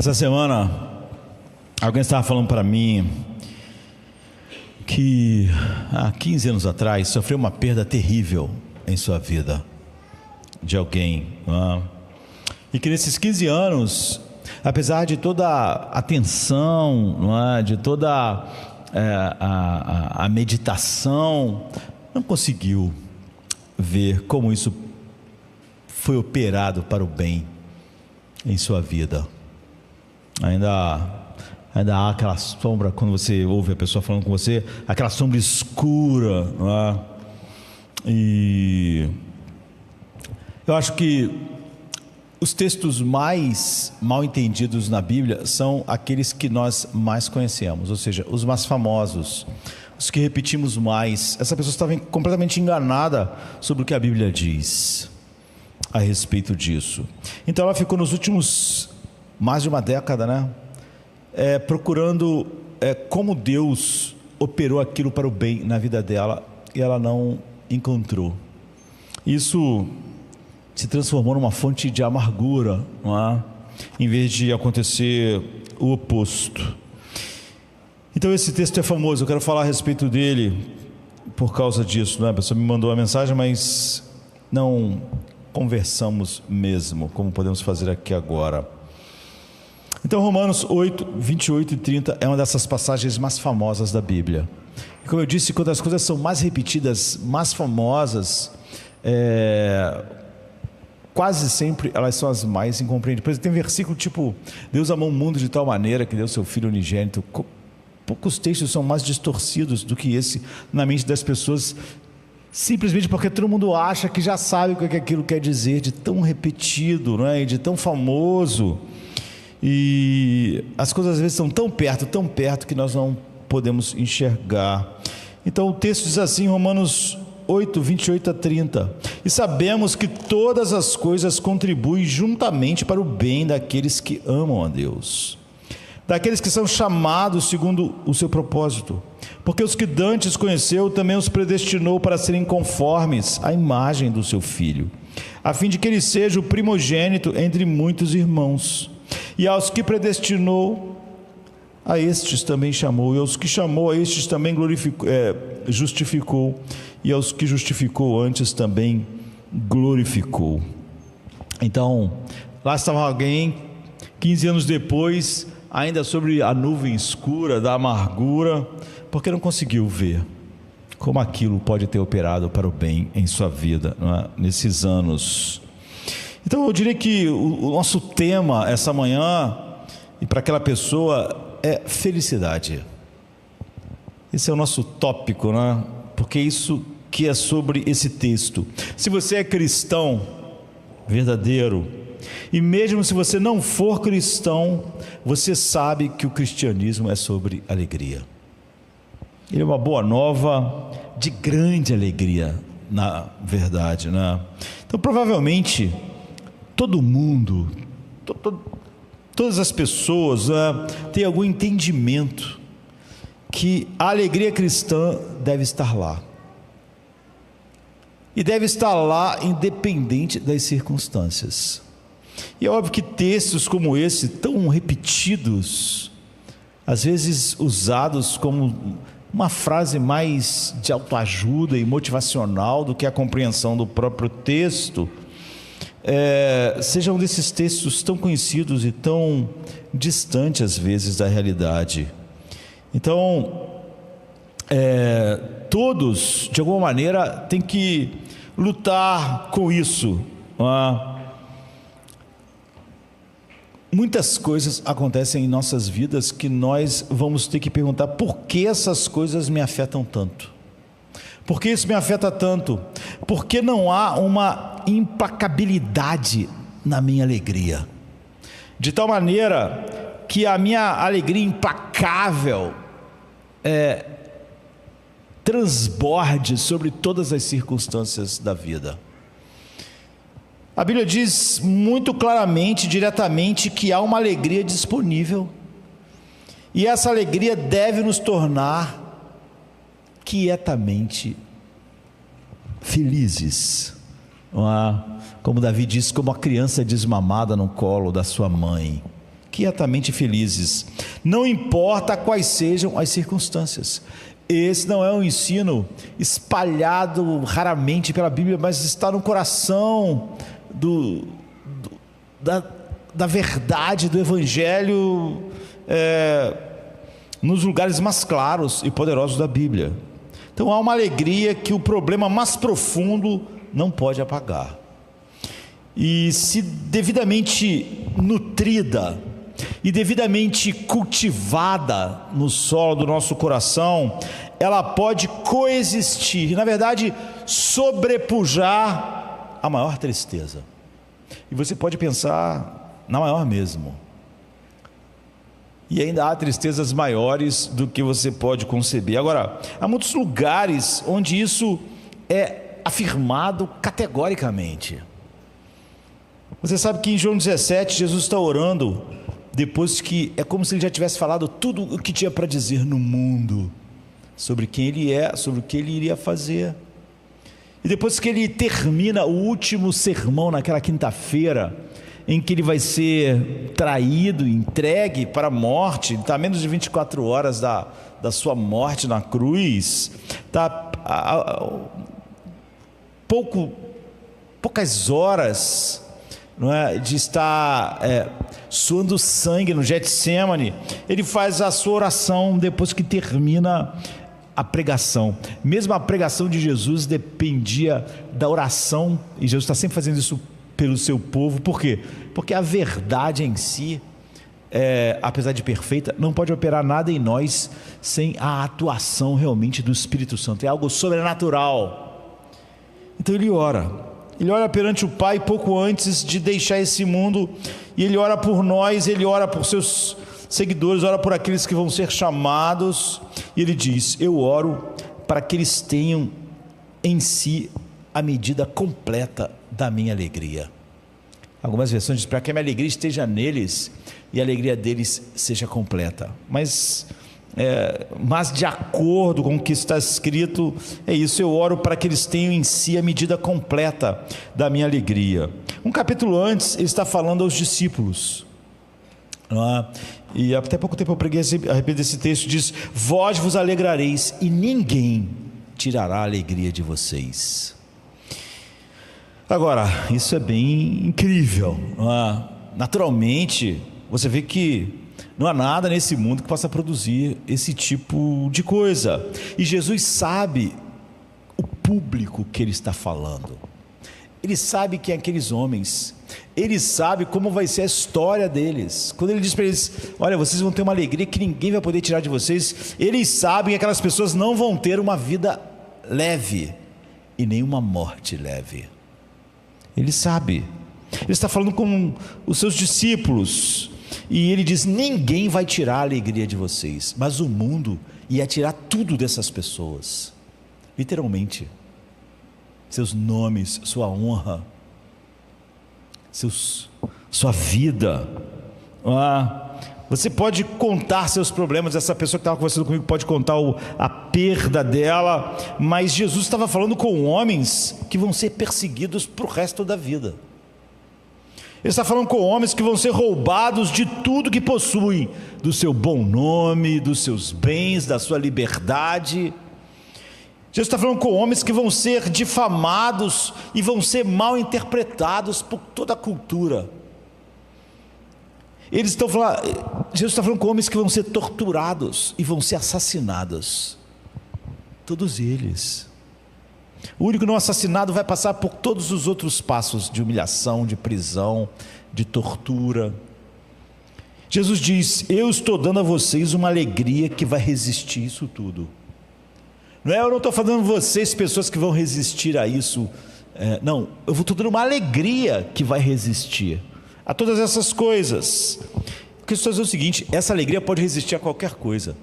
Essa semana, alguém estava falando para mim que há 15 anos atrás sofreu uma perda terrível em sua vida de alguém, não é? E que nesses 15 anos, apesar de toda a atenção, não é? De toda a meditação, não conseguiu ver como isso foi operado para o bem em sua vida. Ainda há aquela sombra, quando você ouve a pessoa falando com você, aquela sombra escura, não é? E eu acho que os textos mais mal entendidos na Bíblia são aqueles que nós mais conhecemos, ou seja, os mais famosos, os que repetimos mais. Essa pessoa estava completamente enganada sobre o que a Bíblia diz a respeito disso. Então ela ficou nos últimos mais de uma década, né? Procurando como Deus operou aquilo para o bem na vida dela, e ela não encontrou. Isso se transformou numa fonte de amargura, não é? Em vez de acontecer o oposto. Então esse texto é famoso, eu quero falar a respeito dele por causa disso, né? A pessoa me mandou a mensagem, mas não conversamos mesmo, como podemos fazer aqui agora. Então Romanos 8, 28 e 30 é uma dessas passagens mais famosas da Bíblia. E como eu disse, quando as coisas são mais repetidas, mais famosas, quase sempre elas são as mais incompreendidas. Por exemplo, tem versículo tipo: Deus amou o mundo de tal maneira que deu seu Filho unigênito. Poucos textos são mais distorcidos do que esse na mente das pessoas, simplesmente porque todo mundo acha que já sabe o que aquilo quer dizer, de tão repetido, não é? E de tão famoso. E as coisas às vezes são tão perto que nós não podemos enxergar. Então o texto diz assim, Romanos 8, 28 a 30: e sabemos que todas as coisas contribuem juntamente para o bem daqueles que amam a Deus, daqueles que são chamados segundo o seu propósito, porque os que dantes conheceu também os predestinou para serem conformes à imagem do seu Filho, a fim de que ele seja o primogênito entre muitos irmãos. E aos que predestinou, a estes também chamou, e aos que chamou, a estes também justificou, e aos que justificou antes também glorificou. Então, lá estava alguém, 15 anos depois, ainda sobre a nuvem escura da amargura, porque não conseguiu ver como aquilo pode ter operado para o bem em sua vida, não é? Nesses anos. Então eu diria que o nosso tema essa manhã, e para aquela pessoa, é felicidade. Esse é o nosso tópico, né? Porque isso que é sobre esse texto. Se você é cristão verdadeiro, e mesmo se você não for cristão, você sabe que o cristianismo é sobre alegria. Ele é uma boa nova de grande alegria, na verdade, né? Então provavelmente todo mundo, todas as pessoas têm algum entendimento que a alegria cristã deve estar lá. E deve estar lá independente das circunstâncias. E é óbvio que textos como esse, tão repetidos, às vezes usados como uma frase mais de autoajuda e motivacional do que a compreensão do próprio texto, sejam desses textos tão conhecidos e tão distantes às vezes da realidade. Então todos de alguma maneira têm que lutar com isso, não é? Muitas coisas acontecem em nossas vidas que nós vamos ter que perguntar: por que essas coisas me afetam tanto? Por que isso me afeta tanto? Por que não há uma implacabilidade na minha alegria? De tal maneira que a minha alegria implacável transborde sobre todas as circunstâncias da vida. A Bíblia diz muito claramente, diretamente, que há uma alegria disponível, e essa alegria deve nos tornar quietamente felizes, não é? Como Davi diz, como a criança desmamada no colo da sua mãe, quietamente felizes, não importa quais sejam as circunstâncias. Esse não é um ensino espalhado raramente pela Bíblia, mas está no coração da verdade do Evangelho, nos lugares mais claros e poderosos da Bíblia. Então há uma alegria que o problema mais profundo não pode apagar. E se devidamente nutrida e devidamente cultivada no solo do nosso coração, ela pode coexistir, na verdade, sobrepujar a maior tristeza. E você pode pensar na maior mesmo. E ainda há tristezas maiores do que você pode conceber. Agora, há muitos lugares onde isso é afirmado categoricamente. Você sabe que em João 17, Jesus está orando, depois que é como se ele já tivesse falado tudo o que tinha para dizer no mundo, sobre quem ele é, sobre o que ele iria fazer. E depois que ele termina o último sermão naquela quinta-feira, em que ele vai ser traído, entregue para a morte, está a menos de 24 horas da sua morte na cruz, está poucas horas, não é, de estar suando sangue no Getsêmani. Ele faz a sua oração depois que termina a pregação. Mesmo a pregação de Jesus dependia da oração, e Jesus está sempre fazendo isso pelo seu povo. Por quê? Porque a verdade em si, apesar de perfeita, não pode operar nada em nós sem a atuação realmente do Espírito Santo. É algo sobrenatural. Então ele ora perante o Pai pouco antes de deixar esse mundo, e ele ora por nós, ele ora por seus seguidores, ora por aqueles que vão ser chamados, e ele diz: eu oro para que eles tenham em si a medida completa da minha alegria. Algumas versões dizem: para que a minha alegria esteja neles e a alegria deles seja completa. Mas de acordo com o que está escrito, é isso: eu oro para que eles tenham em si a medida completa da minha alegria. Um capítulo antes, ele está falando aos discípulos, e até pouco tempo eu preguei a respeito desse texto. Diz: vós vos alegrareis e ninguém tirará a alegria de vocês. Agora, isso é bem incrível, naturalmente você vê que não há nada nesse mundo que possa produzir esse tipo de coisa, e Jesus sabe o público que ele está falando. Ele sabe quem é aqueles homens, ele sabe como vai ser a história deles. Quando ele diz para eles: olha, vocês vão ter uma alegria que ninguém vai poder tirar de vocês, eles sabem que aquelas pessoas não vão ter uma vida leve e nenhuma morte leve. Ele sabe. Ele está falando com os seus discípulos, e ele diz: ninguém vai tirar a alegria de vocês, mas o mundo ia tirar tudo dessas pessoas, literalmente, seus nomes, sua honra, sua vida. Você pode contar seus problemas, essa pessoa que estava conversando comigo pode contar a perda dela, mas Jesus estava falando com homens que vão ser perseguidos para o resto da vida. Ele está falando com homens que vão ser roubados de tudo que possuem, do seu bom nome, dos seus bens, da sua liberdade. Jesus está falando com homens que vão ser difamados e vão ser mal interpretados por toda a cultura. Jesus está falando com homens que vão ser torturados e vão ser assassinados, todos eles. O único não assassinado vai passar por todos os outros passos de humilhação, de prisão, de tortura. Jesus diz: eu estou dando a vocês uma alegria que vai resistir isso tudo. Eu não estou falando vocês, pessoas que vão resistir a isso, não, eu estou dando uma alegria que vai resistir a todas essas coisas. Porque estou dizendo o seguinte: essa alegria pode resistir a qualquer coisa.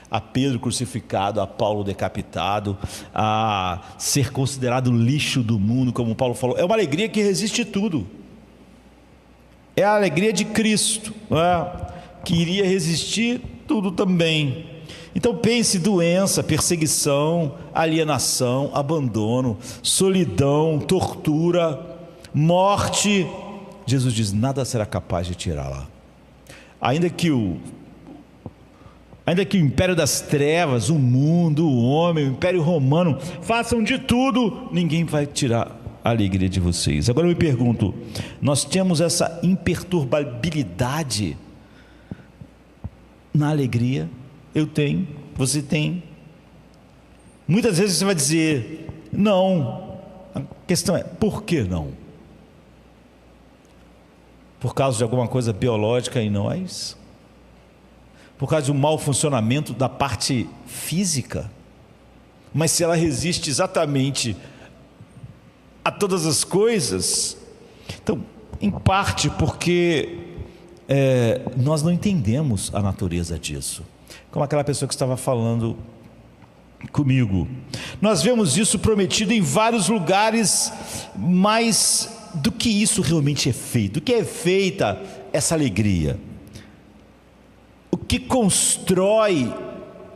A Pedro crucificado, a Paulo decapitado, a ser considerado lixo do mundo, como Paulo falou. É uma alegria que resiste tudo. É a alegria de Cristo, que iria resistir tudo também. Então pense: doença, perseguição, alienação, abandono, solidão, tortura, morte. Jesus diz: nada será capaz de tirá-la. ainda que o império das trevas, o mundo, o homem, o império romano façam de tudo, ninguém vai tirar a alegria de vocês. Agora eu me pergunto, nós temos essa imperturbabilidade na alegria? Eu tenho, você tem. Muitas vezes você vai dizer não. A questão é, por que não? Por causa de alguma coisa biológica em nós? Por causa de um mau funcionamento da parte física? Mas se ela resiste exatamente a todas as coisas, então, em parte porque nós não entendemos a natureza disso. Como aquela pessoa que estava falando comigo. Nós vemos isso prometido em vários lugares, mas do que isso realmente é feito? Do que é feita essa alegria? O que constrói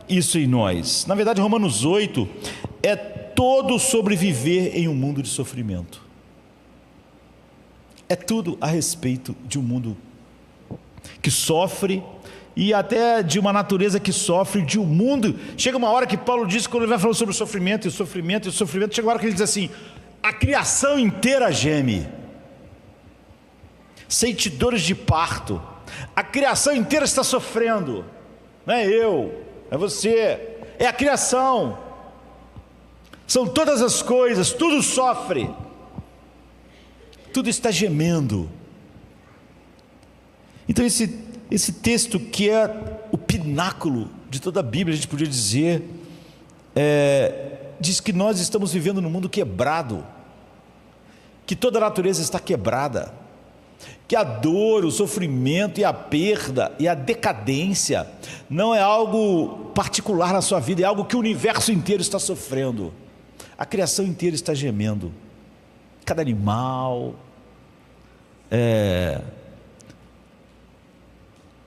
isso em nós? Na verdade, Romanos 8 é todo sobre viver em um mundo de sofrimento. É tudo a respeito de um mundo que sofre, e até de uma natureza que sofre, de um mundo. Chega uma hora que Paulo diz, quando ele vai falando sobre o sofrimento, e o sofrimento, e o sofrimento, chega uma hora que ele diz assim: a criação inteira geme. Sente dores de parto. A criação inteira está sofrendo. Não é eu, é você, é a criação. São todas as coisas, tudo sofre. Tudo está gemendo. Então esse texto, que é o pináculo de toda a Bíblia, a gente podia dizer, diz que nós estamos vivendo num mundo quebrado, que toda a natureza está quebrada, que a dor, o sofrimento e a perda e a decadência não é algo particular na sua vida, é algo que o universo inteiro está sofrendo. A criação inteira está gemendo. Cada animal,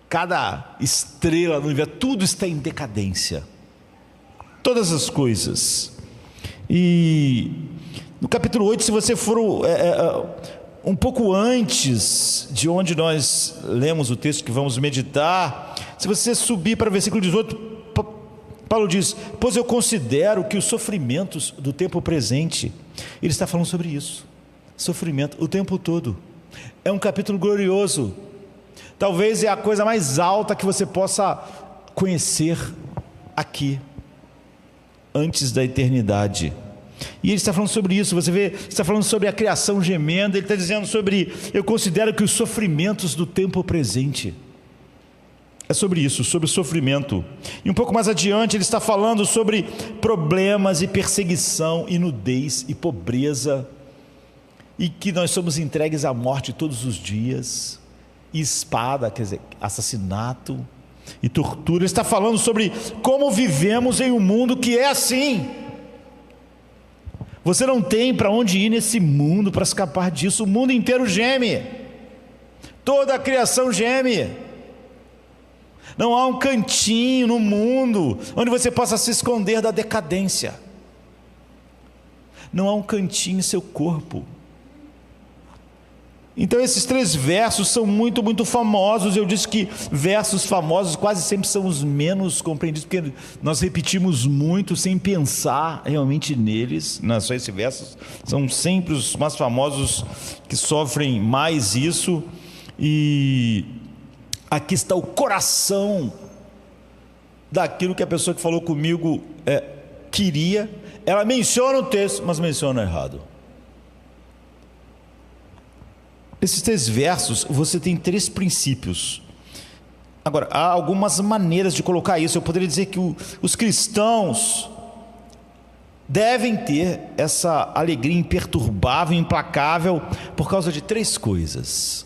cada estrela no universo, tudo está em decadência. Todas as coisas. E no capítulo 8, se você for um pouco antes de onde nós lemos o texto que vamos meditar, se você subir para o versículo 18, Paulo diz: pois eu considero que os sofrimentos do tempo presente, ele está falando sobre isso, sofrimento o tempo todo. É um capítulo glorioso. Talvez é a coisa mais alta que você possa conhecer aqui, antes da eternidade. E ele está falando sobre isso. Você vê, está falando sobre a criação gemendo. Ele está dizendo sobre, eu considero que os sofrimentos do tempo presente, é sobre isso, sobre o sofrimento. E um pouco mais adiante ele está falando sobre problemas e perseguição, e nudez e pobreza, e que nós somos entregues à morte todos os dias, e espada, quer dizer, assassinato e tortura. Ele está falando sobre como vivemos em um mundo que é assim. Você não tem para onde ir nesse mundo para escapar disso. O mundo inteiro geme, toda a criação geme. Não há um cantinho no mundo onde você possa se esconder da decadência. Não há um cantinho em seu corpo. Então esses 3 versos são muito, muito famosos. Eu disse que versos famosos quase sempre são os menos compreendidos, porque nós repetimos muito sem pensar realmente neles. Não é só esses versos, são sempre os mais famosos que sofrem mais isso. E aqui está o coração daquilo que a pessoa que falou comigo queria. Ela menciona o texto, mas menciona errado. Nesses 3 versos você tem 3 princípios. Agora, há algumas maneiras de colocar isso. Eu poderia dizer que os cristãos devem ter essa alegria imperturbável, implacável, por causa de 3 coisas.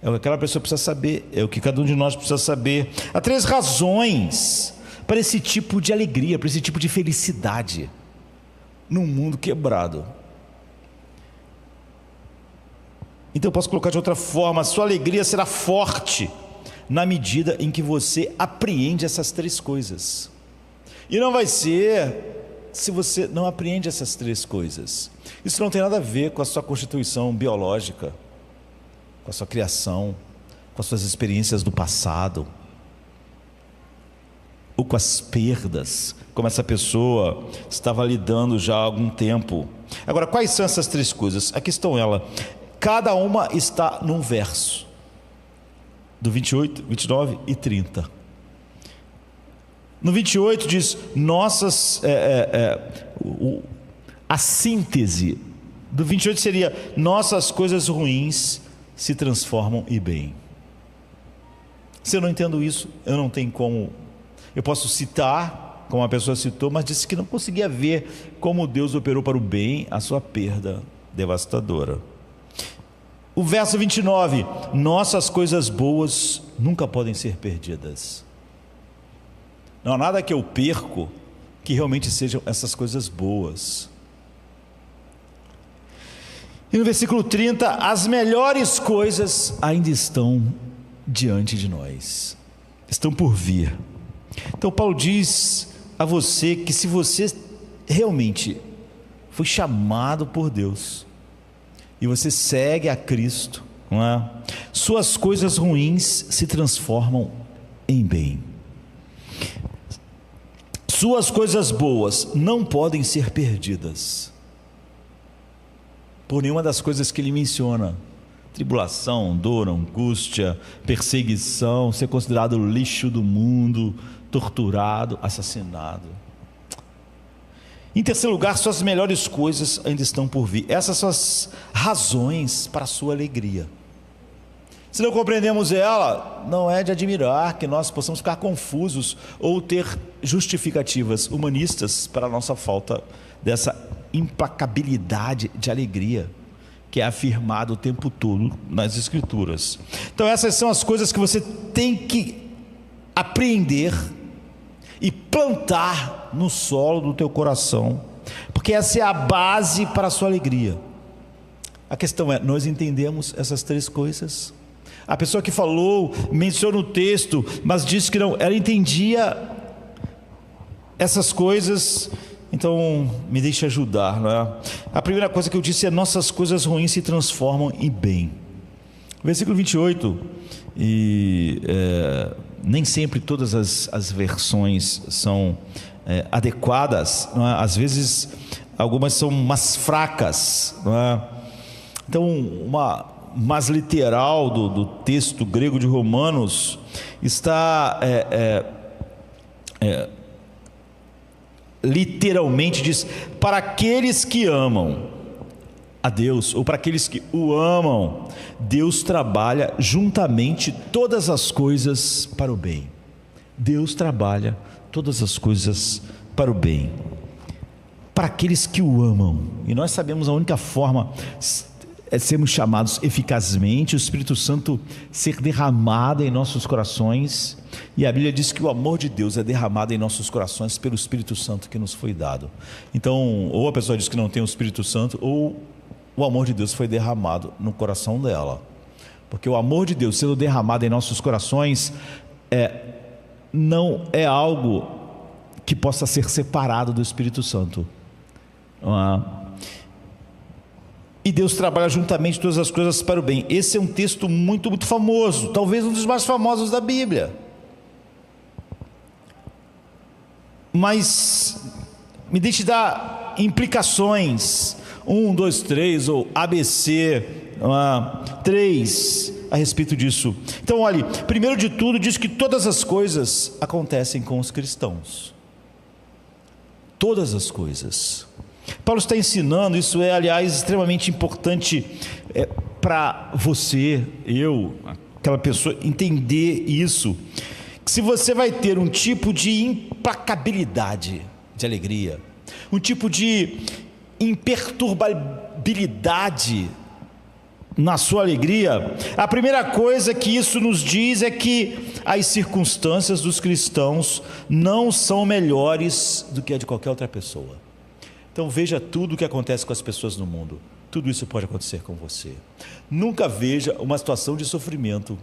É o que aquela pessoa precisa saber, é o que cada um de nós precisa saber. Há 3 razões para esse tipo de alegria, para esse tipo de felicidade num mundo quebrado. Então eu posso colocar de outra forma: a sua alegria será forte na medida em que você apreende essas 3 coisas. E não vai ser se você não apreende essas 3 coisas. Isso não tem nada a ver com a sua constituição biológica, com a sua criação, com com as suas experiências do passado, ou com as perdas, como essa pessoa estava lidando já há algum tempo. Agora, quais são essas três coisas? Aqui estão elas. Cada uma está num verso, do 28, 29 e 30. No 28 diz, a síntese do 28 seria, nossas coisas ruins se transformam em bem. Se eu não entendo isso, eu não tenho como. Eu posso citar, como a pessoa citou, mas disse que não conseguia ver como Deus operou para o bem a sua perda devastadora. O verso 29, nossas coisas boas nunca podem ser perdidas. Não há nada que eu perco que realmente sejam essas coisas boas. E no versículo 30, as melhores coisas ainda estão diante de nós, estão por vir. Então Paulo diz a você que se você realmente foi chamado por Deus e você segue a Cristo, não é? Suas coisas ruins se transformam em bem. Suas coisas boas não podem ser perdidas por nenhuma das coisas que ele menciona: tribulação, dor, angústia, perseguição, ser considerado o lixo do mundo, torturado, assassinado. Em terceiro lugar, suas melhores coisas ainda estão por vir. Essas são as razões para a sua alegria. Se não compreendemos ela, não é de admirar que nós possamos ficar confusos ou ter justificativas humanistas para a nossa falta dessa implacabilidade de alegria que é afirmado o tempo todo nas Escrituras. Então essas são as coisas que você tem que apreender e plantar no solo do teu coração, porque essa é a base para a sua alegria. A questão é, nós entendemos essas três coisas? A pessoa que falou, menciona o texto, mas disse que não, ela entendia essas coisas. Então me deixe ajudar, não é? A primeira coisa que eu disse é, nossas coisas ruins se transformam em bem. Versículo 28, nem sempre todas as versões são adequadas, não é? Às vezes algumas são mais fracas, não é? Então uma mais literal do texto grego de Romanos está literalmente diz, para aqueles que amam a Deus, ou para aqueles que o amam, Deus trabalha juntamente todas as coisas para o bem. Deus trabalha todas as coisas para o bem, para aqueles que o amam. E nós sabemos a única forma é sermos chamados eficazmente, o Espírito Santo ser derramado em nossos corações. E a Bíblia diz que o amor de Deus é derramado em nossos corações pelo Espírito Santo que nos foi dado. Então, ou a pessoa diz que não tem o Espírito Santo, ou o amor de Deus foi derramado no coração dela. Porque o amor de Deus sendo derramado em nossos corações não é algo que possa ser separado do Espírito Santo. E Deus trabalha juntamente todas as coisas para o bem. Esse é um texto muito, muito famoso, talvez um dos mais famosos da Bíblia. Mas me deixe dar implicações, 1, 2, 3, ou ABC, 3, a respeito disso. Então olhe, primeiro de tudo diz que todas as coisas acontecem com os cristãos. Todas as coisas. Paulo está ensinando, isso é aliás extremamente importante para você, eu, aquela pessoa, entender isso, que se você vai ter um tipo de implacabilidade de alegria, um tipo de imperturbabilidade na sua alegria, a primeira coisa que isso nos diz é que as circunstâncias dos cristãos não são melhores do que a de qualquer outra pessoa. Então veja tudo o que acontece com as pessoas no mundo, tudo isso pode acontecer com você. Nunca veja uma situação de sofrimento,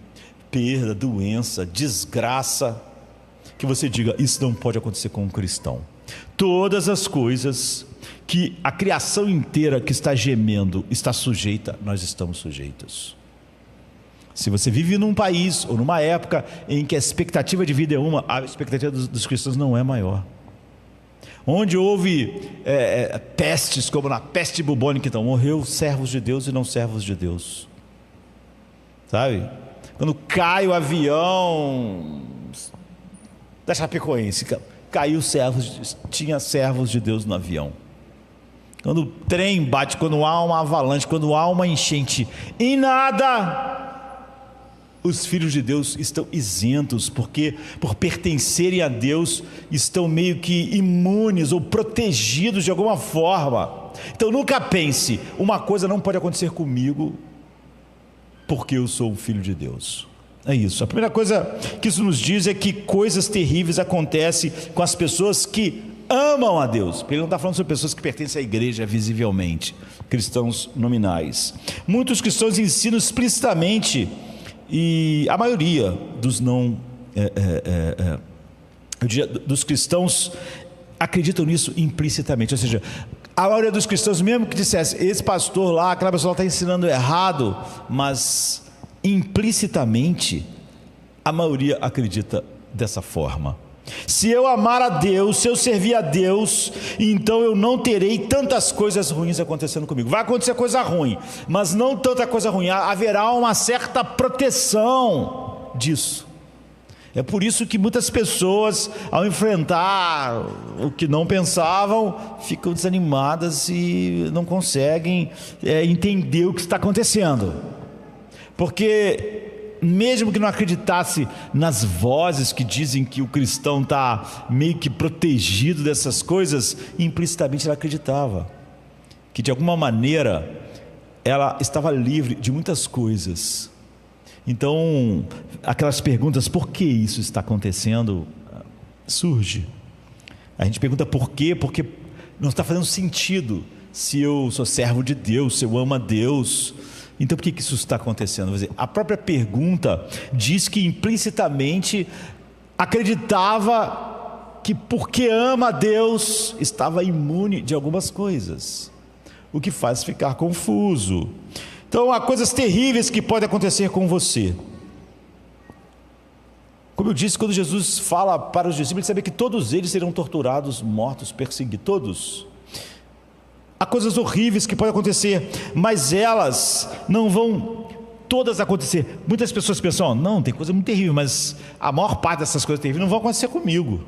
perda, doença, desgraça, que você diga, isso não pode acontecer com um cristão. Todas as coisas que a criação inteira que está gemendo está sujeita, nós estamos sujeitos. Se você vive num país ou numa época em que a expectativa de vida é uma, a expectativa dos cristãos não é maior. Onde houve pestes, como na peste bubônica, então morreu servos de Deus e não servos de Deus. Sabe? Quando cai o avião da Chapecoense, caiu tinha servos de Deus no avião. Quando o trem bate, quando há uma avalanche, quando há uma enchente, em nada os filhos de Deus estão isentos, porque por pertencerem a Deus estão meio que imunes ou protegidos de alguma forma. Então nunca pense, uma coisa não pode acontecer comigo porque eu sou um filho de Deus. É isso. A primeira coisa que isso nos diz é que coisas terríveis acontecem com as pessoas que amam a Deus. Porque ele não está falando sobre pessoas que pertencem à igreja visivelmente, cristãos nominais. Muitos cristãos ensinam explicitamente, e a maioria dos dos cristãos acreditam nisso implicitamente. Ou seja, a maioria dos cristãos, mesmo que dissesse, esse pastor lá, aquela pessoa está ensinando errado, mas implicitamente a maioria acredita dessa forma. Se eu amar a Deus, se eu servir a Deus, então eu não terei tantas coisas ruins acontecendo comigo. Vai acontecer coisa ruim, mas não tanta coisa ruim. Haverá uma certa proteção disso. É por isso que muitas pessoas, ao enfrentar o que não pensavam, ficam desanimadas e não conseguem entender o que está acontecendo. Porque mesmo que não acreditasse nas vozes que dizem que o cristão está meio que protegido dessas coisas, implicitamente ela acreditava que de alguma maneira ela estava livre de muitas coisas. Então aquelas perguntas, por que isso está acontecendo, surge. A gente pergunta por quê, porque não está fazendo sentido. Se eu sou servo de Deus, se eu amo a Deus, então por que isso está acontecendo? A própria pergunta diz que implicitamente acreditava que porque ama a Deus estava imune de algumas coisas, o que faz ficar confuso. Então há coisas terríveis que podem acontecer com você. Como eu disse, quando Jesus fala para os discípulos, ele sabia que todos eles serão torturados, mortos, perseguidos, todos. Há coisas horríveis que podem acontecer, mas elas não vão todas acontecer. Muitas pessoas pensam, não, tem coisa muito terrível, mas a maior parte dessas coisas terríveis não vão acontecer comigo.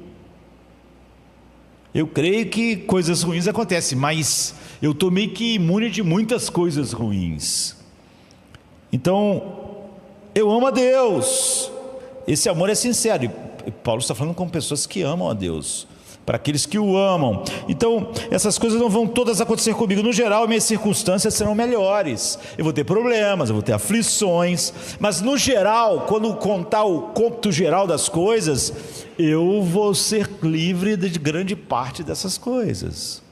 Eu creio que coisas ruins acontecem, mas eu estou meio que imune de muitas coisas ruins. Então, eu amo a Deus. Esse amor é sincero. E Paulo está falando com pessoas que amam a Deus, para aqueles que o amam. Então essas coisas não vão todas acontecer comigo. No geral, minhas circunstâncias serão melhores. Eu vou ter problemas, eu vou ter aflições, mas no geral, quando contar o cômputo geral das coisas, eu vou ser livre de grande parte dessas coisas.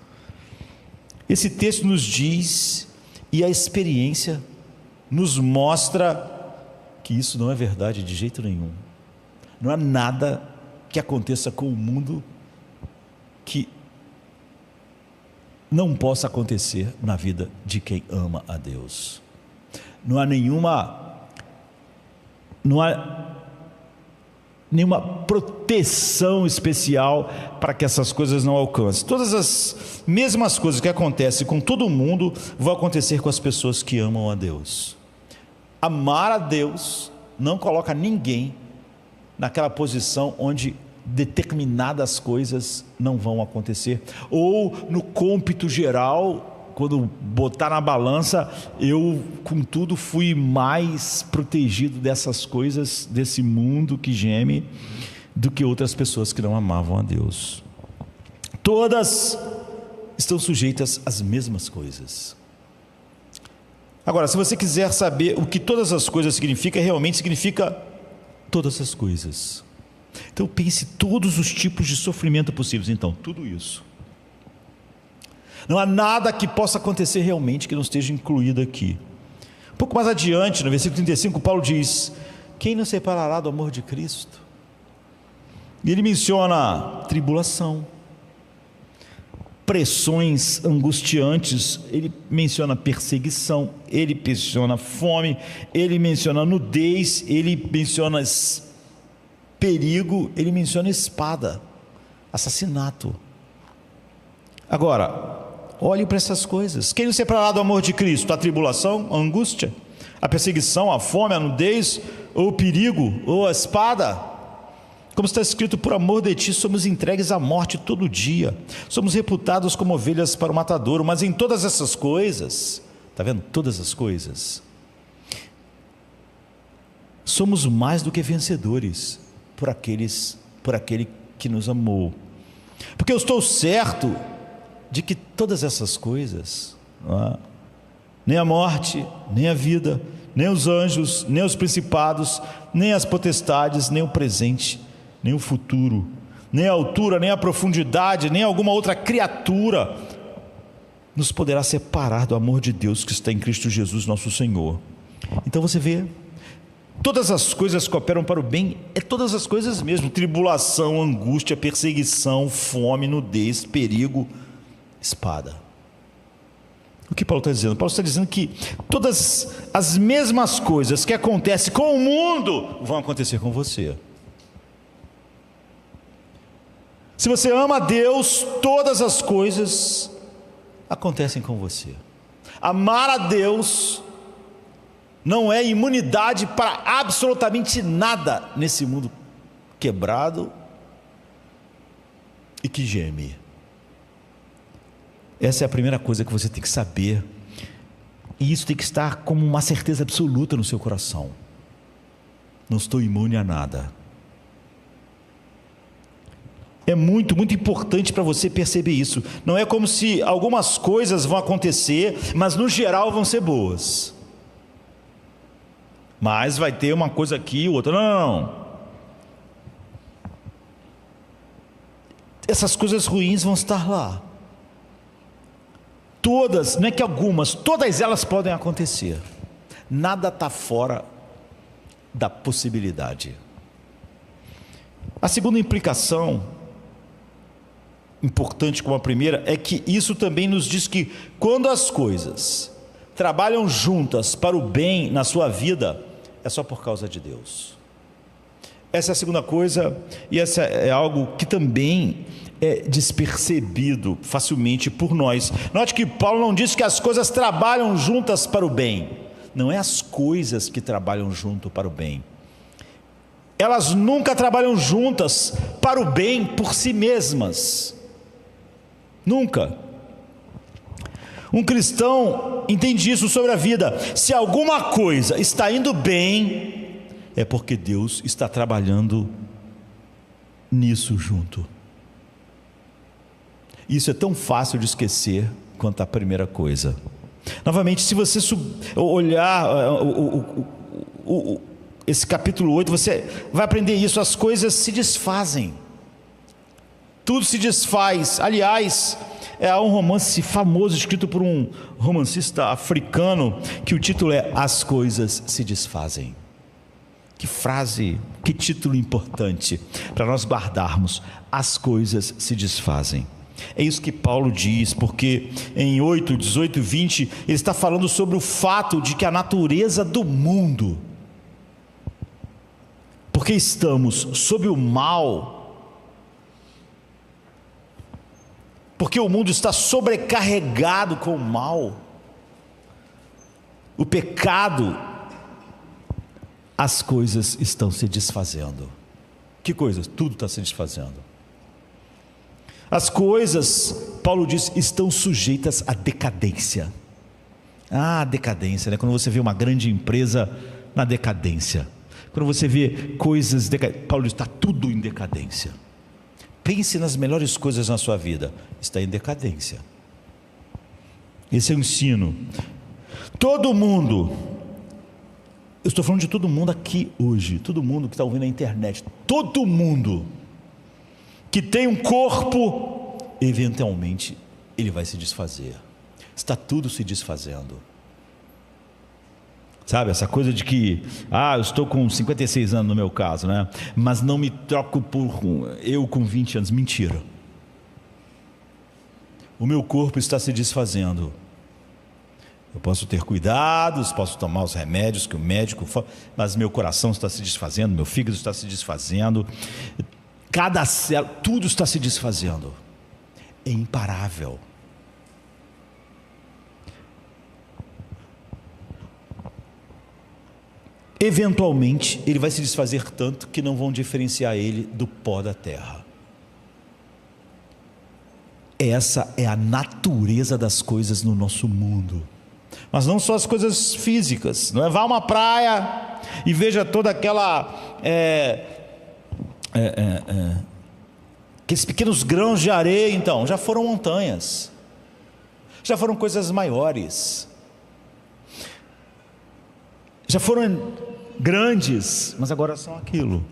Esse texto nos diz, e a experiência nos mostra, que isso não é verdade de jeito nenhum. Não há nada que aconteça com o mundo que não possa acontecer na vida de quem ama a Deus. Não há nenhuma proteção especial para que essas coisas não alcancem. Todas as mesmas coisas que acontecem com todo mundo vão acontecer com as pessoas que amam a Deus. Amar a Deus não coloca ninguém naquela posição onde determinadas coisas não vão acontecer, ou no cômpito geral, quando botar na balança, eu contudo fui mais protegido dessas coisas, desse mundo que geme, do que outras pessoas que não amavam a Deus. Todas estão sujeitas às mesmas coisas. Agora, se você quiser saber o que todas as coisas significa, realmente significa todas as coisas. Então pense todos os tipos de sofrimento possíveis. Então, tudo isso. Não há nada que possa acontecer realmente que não esteja incluído aqui. Um pouco mais adiante, no versículo 35, Paulo diz: quem nos separará do amor de Cristo? E ele menciona tribulação, pressões angustiantes, ele menciona perseguição, ele menciona fome, ele menciona nudez, ele menciona perigo, ele menciona espada, assassinato. Agora, olhe para essas coisas. Quem nos separará do amor de Cristo? A tribulação, a angústia, a perseguição, a fome, a nudez, ou o perigo, ou a espada? Como está escrito, por amor de ti somos entregues à morte todo dia, somos reputados como ovelhas para o matadouro. Mas em todas essas coisas, está vendo? Todas as coisas, somos mais do que vencedores por aquele que nos amou. Porque eu estou certo de que todas essas coisas, nem a morte, nem a vida, nem os anjos, nem os principados, nem as potestades, nem o presente, nem o futuro, nem a altura, nem a profundidade, nem alguma outra criatura nos poderá separar do amor de Deus que está em Cristo Jesus nosso Senhor. Então você vê, todas as coisas cooperam para o bem, é todas as coisas mesmo: tribulação, angústia, perseguição, fome, nudez, perigo, espada. O que Paulo está dizendo? Paulo está dizendo que todas as mesmas coisas que acontecem com o mundo vão acontecer com você. Se você ama a Deus, todas as coisas acontecem com você. Amar a Deus não é imunidade para absolutamente nada nesse mundo quebrado e que geme. Essa é a primeira coisa que você tem que saber, e isso tem que estar como uma certeza absoluta no seu coração: não estou imune a nada. É muito, muito importante para você perceber isso. Não é como se algumas coisas vão acontecer, mas no geral vão ser boas, mas vai ter uma coisa aqui, outra não. Essas coisas ruins vão estar lá. Todas, não é que algumas, todas elas podem acontecer. Nada está fora da possibilidade. A segunda implicação, importante como a primeira, é que isso também nos diz que quando as coisas trabalham juntas para o bem na sua vida, é só por causa de Deus. Essa é a segunda coisa, e essa é algo que também é despercebido facilmente por nós. Note que Paulo não diz que as coisas trabalham juntas para o bem. Não é as coisas que trabalham junto para o bem. Elas nunca trabalham juntas para o bem por si mesmas. Nunca. Um cristão entende isso sobre a vida. Se alguma coisa está indo bem, é porque Deus está trabalhando nisso junto. Isso é tão fácil de esquecer quanto a primeira coisa. Novamente, se você olhar esse capítulo 8, você vai aprender isso: as coisas se desfazem, tudo se desfaz. Aliás, há um romance famoso escrito por um romancista africano, que o título é As Coisas se Desfazem. Que frase, que título importante para nós guardarmos: as coisas se desfazem. É isso que Paulo diz, porque em 8, 18 e 20, ele está falando sobre o fato de que a natureza do mundo, porque estamos sob o mal, porque o mundo está sobrecarregado com o mal, o pecado, as coisas estão se desfazendo. Que coisas? Tudo está se desfazendo. As coisas, Paulo diz, estão sujeitas à decadência. Ah, decadência, né? Quando você vê uma grande empresa na decadência, quando você vê coisas, Paulo diz, está tudo em decadência. Pense nas melhores coisas na sua vida, está em decadência. Esse é o ensino. Todo mundo, eu estou falando de todo mundo aqui hoje, todo mundo que está ouvindo na internet, todo mundo que tem um corpo, eventualmente ele vai se desfazer. Está tudo se desfazendo. Sabe, essa coisa de que, eu estou com 56 anos no meu caso, né? Mas não me troco por eu com 20 anos. Mentira. o meu corpo está se desfazendo. Eu posso ter cuidados, posso tomar os remédios que o médico fala, mas meu coração está se desfazendo, meu fígado está se desfazendo, cada célula, tudo está se desfazendo. É imparável. Eventualmente, ele vai se desfazer tanto que não vão diferenciar ele do pó da terra. Essa é a natureza das coisas no nosso mundo. Mas não só as coisas físicas. Não é vá a uma praia e veja toda aquela aqueles pequenos grãos de areia. Então, já foram montanhas, já foram coisas maiores, já foram grandes, mas agora são aquilo.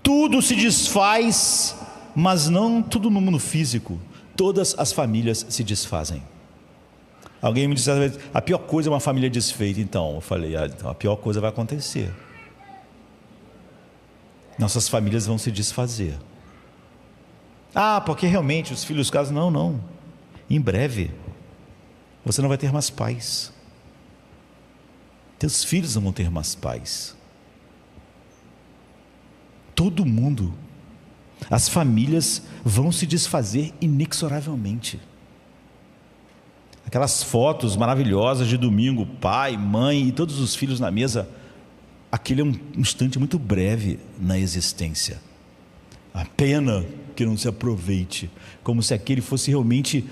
Tudo se desfaz, mas não tudo no mundo físico. Todas as famílias se desfazem. Alguém me disse, a pior coisa é uma família desfeita. Então, eu falei, então a pior coisa vai acontecer. Nossas famílias vão se desfazer. Porque realmente os filhos casam. Não. Em breve, você não vai ter mais pais. Teus filhos não vão ter mais pais. Todo mundo, as famílias vão se desfazer inexoravelmente. Aquelas fotos maravilhosas de domingo, pai, mãe e todos os filhos na mesa, aquele é um instante muito breve na existência. A pena que não se aproveite, como se aquele fosse realmente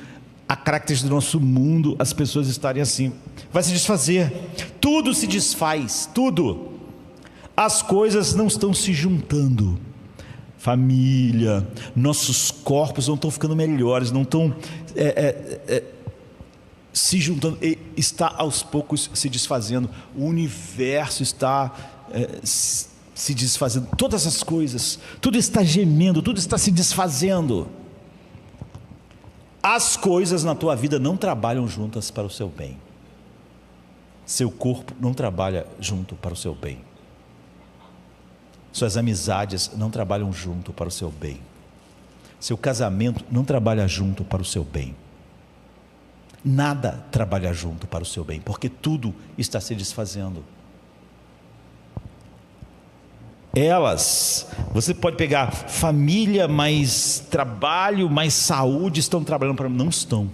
a característica do nosso mundo, as pessoas estarem assim. Vai se desfazer, tudo se desfaz, tudo. As coisas não estão se juntando. Família, nossos corpos não estão ficando melhores, não estão se juntando, está aos poucos se desfazendo. O universo está se desfazendo, todas as coisas, tudo está gemendo, tudo está se desfazendo. As coisas na tua vida não trabalham juntas para o seu bem. Seu corpo não trabalha junto para o seu bem. Suas amizades não trabalham junto para o seu bem. Seu casamento não trabalha junto para o seu bem. Nada trabalha junto para o seu bem, porque tudo está se desfazendo. Você pode pegar família, mais trabalho, mais saúde, estão trabalhando para... Não estão.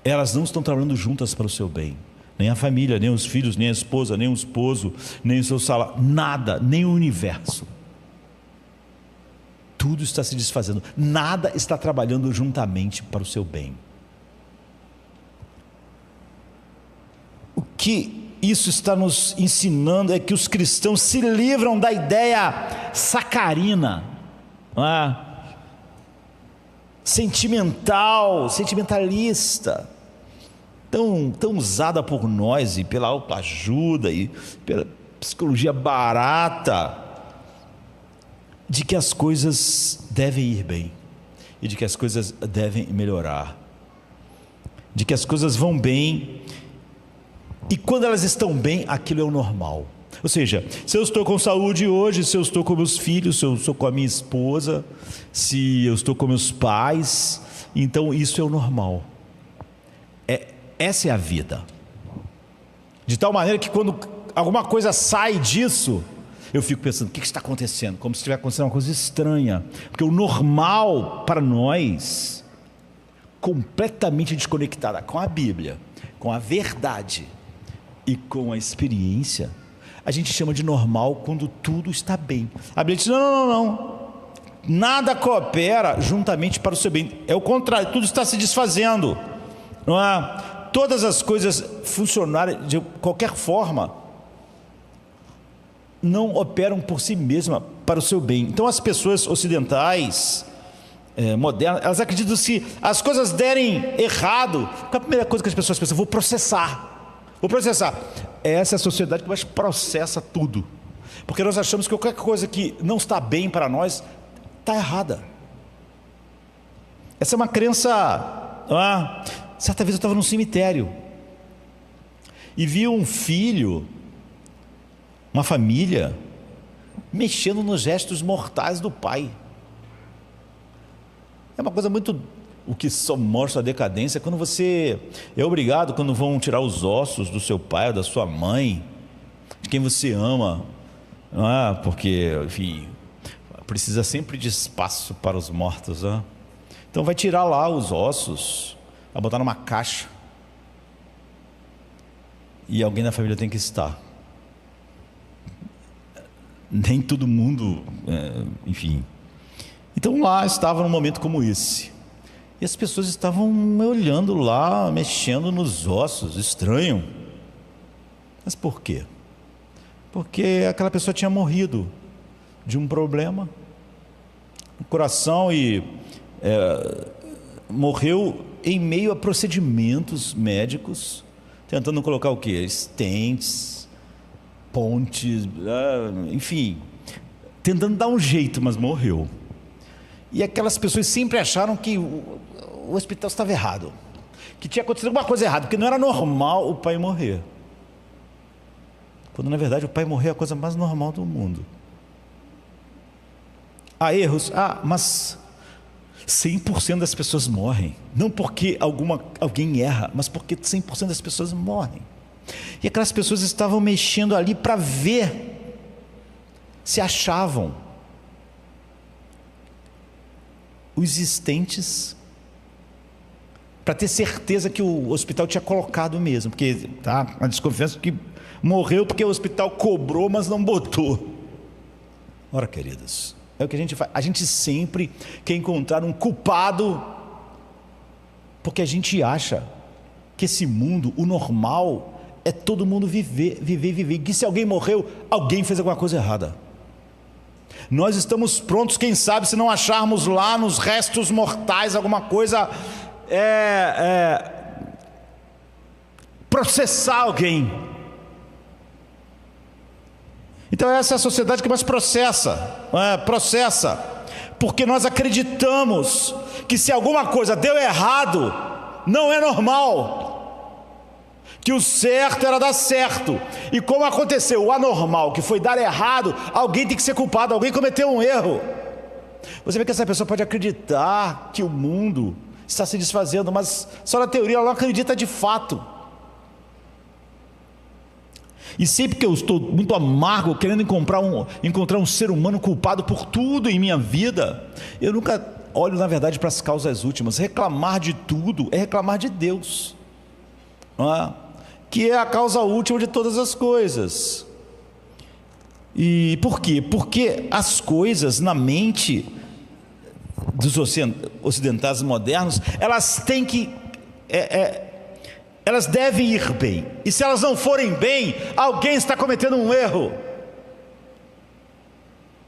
Elas não estão trabalhando juntas para o seu bem. Nem a família, nem os filhos, nem a esposa, nem o esposo, nem o seu salário, nada, nem o universo. Tudo está se desfazendo. Nada está trabalhando juntamente para o seu bem. O que isso está nos ensinando é que os cristãos se livram da ideia sacarina, sentimentalista, tão usada por nós e pela autoajuda e pela psicologia barata, de que as coisas devem ir bem e de que as coisas devem melhorar, de que as coisas vão bem. E quando elas estão bem, aquilo é o normal. Ou seja, se eu estou com saúde hoje, se eu estou com meus filhos, se eu estou com a minha esposa, se eu estou com meus pais, então isso é o normal. Essa é a vida. De tal maneira que quando alguma coisa sai disso, eu fico pensando, o que está acontecendo? Como se estivesse acontecendo uma coisa estranha. Porque o normal para nós, completamente desconectada com a Bíblia, com a verdade e com a experiência, a gente chama de normal quando tudo está bem. A Bíblia diz, não, nada coopera juntamente para o seu bem, é o contrário, tudo está se desfazendo, não é? Todas as coisas funcionarem de qualquer forma não operam por si mesmas para o seu bem. Então as pessoas ocidentais, modernas, elas acreditam que se as coisas derem errado, qual é a primeira coisa que as pessoas pensam? Vou processar. Essa é a sociedade que mais processa tudo, porque nós achamos que qualquer coisa que não está bem para nós está errada. Essa é uma crença. Certa vez eu estava num cemitério e vi um filho, uma família, mexendo nos gestos mortais do pai. É uma coisa muito... O que só mostra a decadência é quando você é obrigado, quando vão tirar os ossos do seu pai ou da sua mãe, de quem você ama, não é? Porque, enfim, precisa sempre de espaço para os mortos, não é? Então vai tirar lá os ossos, vai botar numa caixa, e alguém da família tem que estar. Nem todo mundo, enfim. Então lá estava num momento como esse, e as pessoas estavam olhando lá, mexendo nos ossos, estranho. Mas por quê? Porque aquela pessoa tinha morrido de um problema no coração e morreu em meio a procedimentos médicos, tentando colocar o quê? Stents, pontes, enfim, tentando dar um jeito, mas morreu. E aquelas pessoas sempre acharam que o hospital estava errado, que tinha acontecido alguma coisa errada, porque não era normal o pai morrer, quando na verdade o pai morrer é a coisa mais normal do mundo. Há erros, mas 100% das pessoas morrem, não porque alguém erra, mas porque 100% das pessoas morrem. E aquelas pessoas estavam mexendo ali para ver se achavam os estentes, para ter certeza que o hospital tinha colocado mesmo, porque a desconfiança que morreu porque o hospital cobrou, mas não botou. Ora, queridos, é o que a gente faz. A gente sempre quer encontrar um culpado, porque a gente acha que esse mundo, o normal, é todo mundo viver, que se alguém morreu, alguém fez alguma coisa errada. Nós estamos prontos, quem sabe, se não acharmos lá nos restos mortais alguma coisa, processar alguém. Então essa é a sociedade que mais processa, porque nós acreditamos que se alguma coisa deu errado, não é normal, que o certo era dar certo, e como aconteceu o anormal, que foi dar errado, alguém tem que ser culpado, alguém cometeu um erro. Você vê que essa pessoa pode acreditar que o mundo está se desfazendo, mas só na teoria, ela não acredita de fato. E sempre que eu estou muito amargo, querendo encontrar um ser humano culpado por tudo em minha vida, eu nunca olho na verdade para as causas últimas. Reclamar de tudo é reclamar de Deus, não é? Que é a causa última de todas as coisas. E por quê? Porque as coisas na mente dos ocidentais modernos, elas têm que elas devem ir bem, e se elas não forem bem, alguém está cometendo um erro,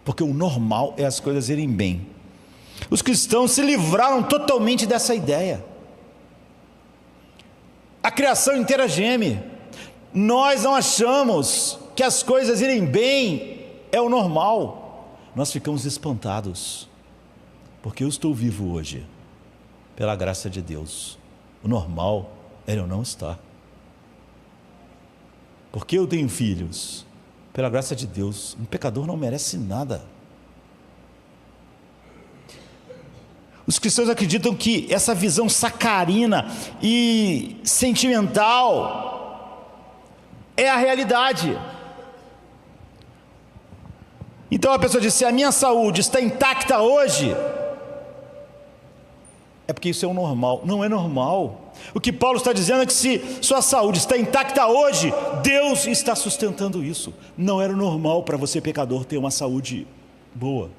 porque o normal é as coisas irem bem. Os cristãos se livraram totalmente dessa ideia. A criação inteira geme. Nós não achamos que as coisas irem bem é o normal. Nós ficamos espantados, porque eu estou vivo hoje pela graça de Deus. O normal é eu não estar. Porque eu tenho filhos pela graça de Deus. Um pecador não merece nada. Os cristãos acreditam que essa visão sacarina e sentimental é a realidade. Então a pessoa diz: se a minha saúde está intacta hoje, é porque isso é o normal. Não é normal. O que Paulo está dizendo é que se sua saúde está intacta hoje, Deus está sustentando isso. Não era normal para você, pecador, ter uma saúde boa.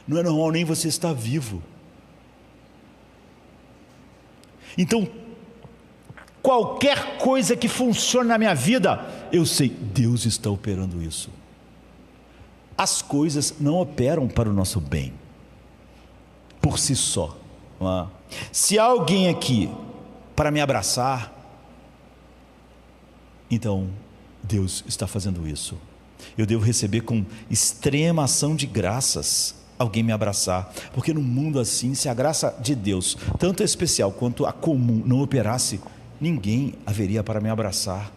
Não é normal nem você estar vivo. Então, qualquer coisa que funcione na minha vida, eu sei, Deus está operando isso. As coisas não operam para o nosso bem por si só. Não é? Se há alguém aqui para me abraçar, então Deus está fazendo isso. Eu devo receber com extrema ação de graças alguém me abraçar, porque no mundo assim, se a graça de Deus, tanto a especial quanto a comum, não operasse, ninguém haveria para me abraçar.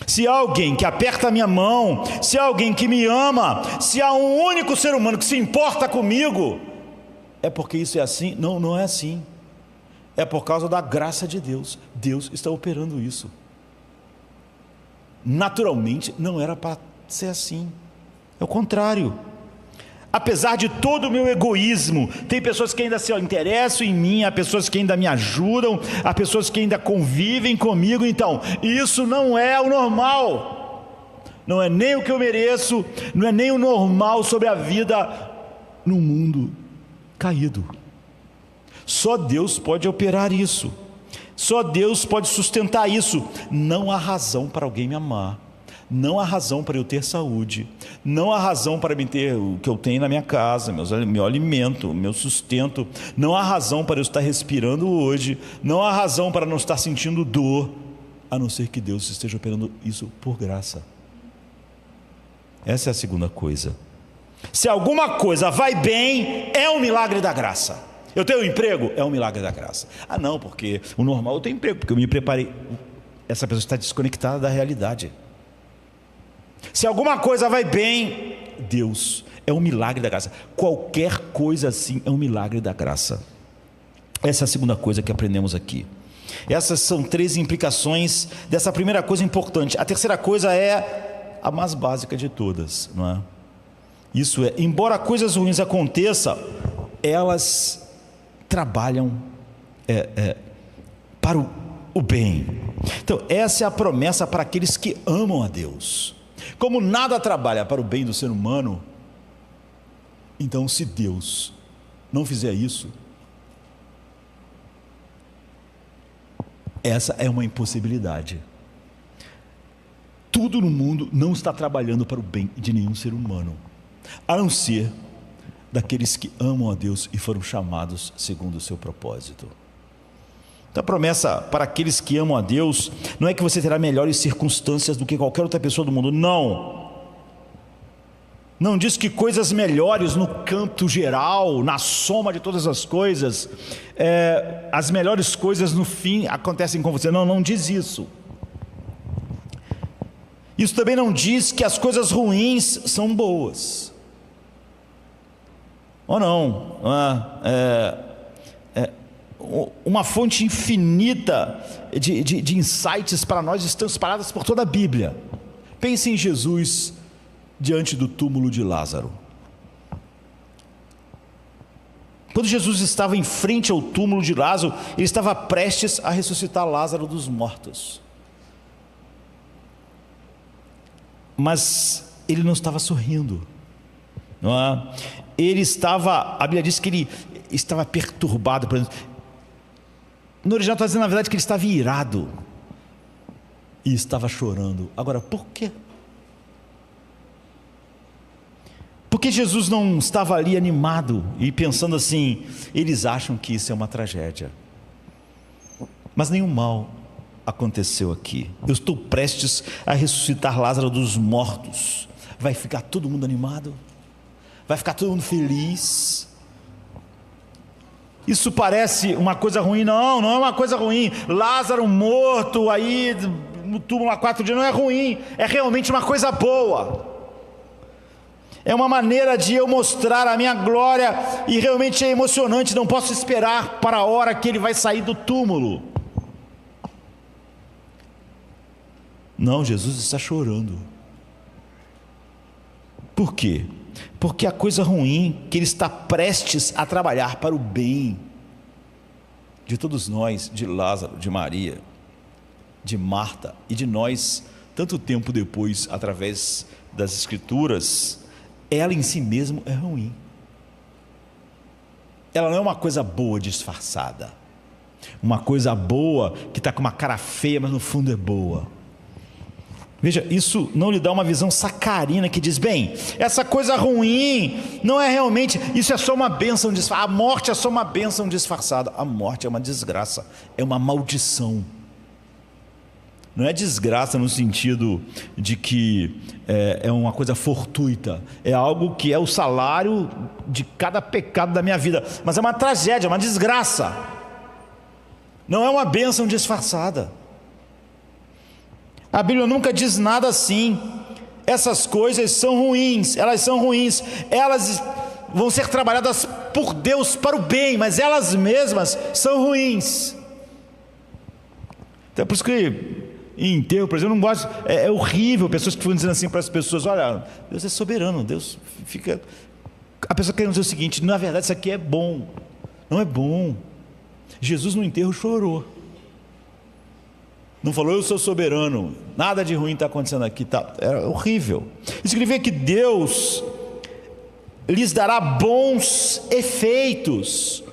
Se há alguém que aperta a minha mão, se há alguém que me ama, se há um único ser humano que se importa comigo, é porque isso é assim? Não, não é assim. É por causa da graça de Deus. Deus está operando isso. Naturalmente não era para ser assim. É o contrário. Apesar de todo o meu egoísmo, tem pessoas que ainda se interessam em mim, há pessoas que ainda me ajudam, há pessoas que ainda convivem comigo. Então, isso não é o normal, não é nem o que eu mereço, não é nem o normal sobre a vida no mundo caído. Só Deus pode operar isso, só Deus pode sustentar isso. Não há razão para alguém me amar, não há razão para eu ter saúde, não há razão para me ter o que eu tenho na minha casa, meu alimento, meu sustento, não há razão para eu estar respirando hoje, não há razão para não estar sentindo dor, a não ser que Deus esteja operando isso por graça. Essa é a segunda coisa. Se alguma coisa vai bem, é um milagre da graça. Eu tenho um emprego, é um milagre da graça. Ah não, porque o normal eu tenho emprego, porque eu me preparei. Essa pessoa está desconectada da realidade. Se alguma coisa vai bem, Deus, é um milagre da graça. Qualquer coisa assim é um milagre da graça. Essa é a segunda coisa que aprendemos aqui. Essas são 3 implicações dessa primeira coisa importante. A terceira coisa é a mais básica de todas, não é? Isso é, embora coisas ruins aconteçam, elas trabalham para o bem. Então essa é a promessa para aqueles que amam a Deus. Como nada trabalha para o bem do ser humano, então se Deus não fizer isso, essa é uma impossibilidade. Tudo no mundo não está trabalhando para o bem de nenhum ser humano, a não ser daqueles que amam a Deus e foram chamados segundo o seu propósito. Então a promessa para aqueles que amam a Deus não é que você terá melhores circunstâncias do que qualquer outra pessoa do mundo, não diz que coisas melhores no campo geral, na soma de todas as coisas, as melhores coisas no fim acontecem com você, não diz isso. Isso também não diz que as coisas ruins são boas, ou não, uma fonte infinita de insights para nós estão espalhadas por toda a Bíblia. Pense em Jesus diante do túmulo de Lázaro. Quando Jesus estava em frente ao túmulo de Lázaro, ele estava prestes a ressuscitar Lázaro dos mortos, mas ele não estava sorrindo, não é? Ele estava, a Bíblia diz que ele estava perturbado, por exemplo. No original está dizendo na verdade que ele estava irado e estava chorando. Agora, por quê? Porque Jesus não estava ali animado e pensando assim, eles acham que isso é uma tragédia, mas nenhum mal aconteceu aqui. Eu estou prestes a ressuscitar Lázaro dos mortos. Vai ficar todo mundo animado? Vai ficar todo mundo feliz? Isso parece uma coisa ruim? Não é uma coisa ruim. Lázaro morto aí no túmulo há 4 dias não é ruim, é realmente uma coisa boa. É uma maneira de eu mostrar a minha glória e realmente é emocionante. Não posso esperar para a hora que ele vai sair do túmulo. Não, Jesus está chorando. Por quê? Porque a coisa ruim que ele está prestes a trabalhar para o bem de todos nós, de Lázaro, de Maria, de Marta e de nós, tanto tempo depois, através das Escrituras, ela em si mesma é ruim. Ela não é uma coisa boa disfarçada, uma coisa boa que está com uma cara feia, mas no fundo é boa. Veja, isso não lhe dá uma visão sacarina que diz, bem, essa coisa ruim não é realmente, isso é só uma bênção disfarçada, a morte é só uma bênção disfarçada. A morte é uma desgraça, é uma maldição. Não é desgraça no sentido de que é uma coisa fortuita, é algo que é o salário de cada pecado da minha vida, mas é uma tragédia, é uma desgraça, não é uma bênção disfarçada. A Bíblia nunca diz nada assim. Essas coisas são ruins, elas são ruins, elas vão ser trabalhadas por Deus para o bem, mas elas mesmas são ruins. Então é por isso que em enterro, por exemplo, eu não gosto, é horrível pessoas que ficam dizendo assim para as pessoas: olha, Deus é soberano, Deus fica... A pessoa quer dizer o seguinte: na verdade isso aqui é bom. Não é bom. Jesus no enterro chorou, não falou: eu sou soberano, nada de ruim está acontecendo aqui, tá? É horrível. Isso significa que Deus lhes dará bons efeitos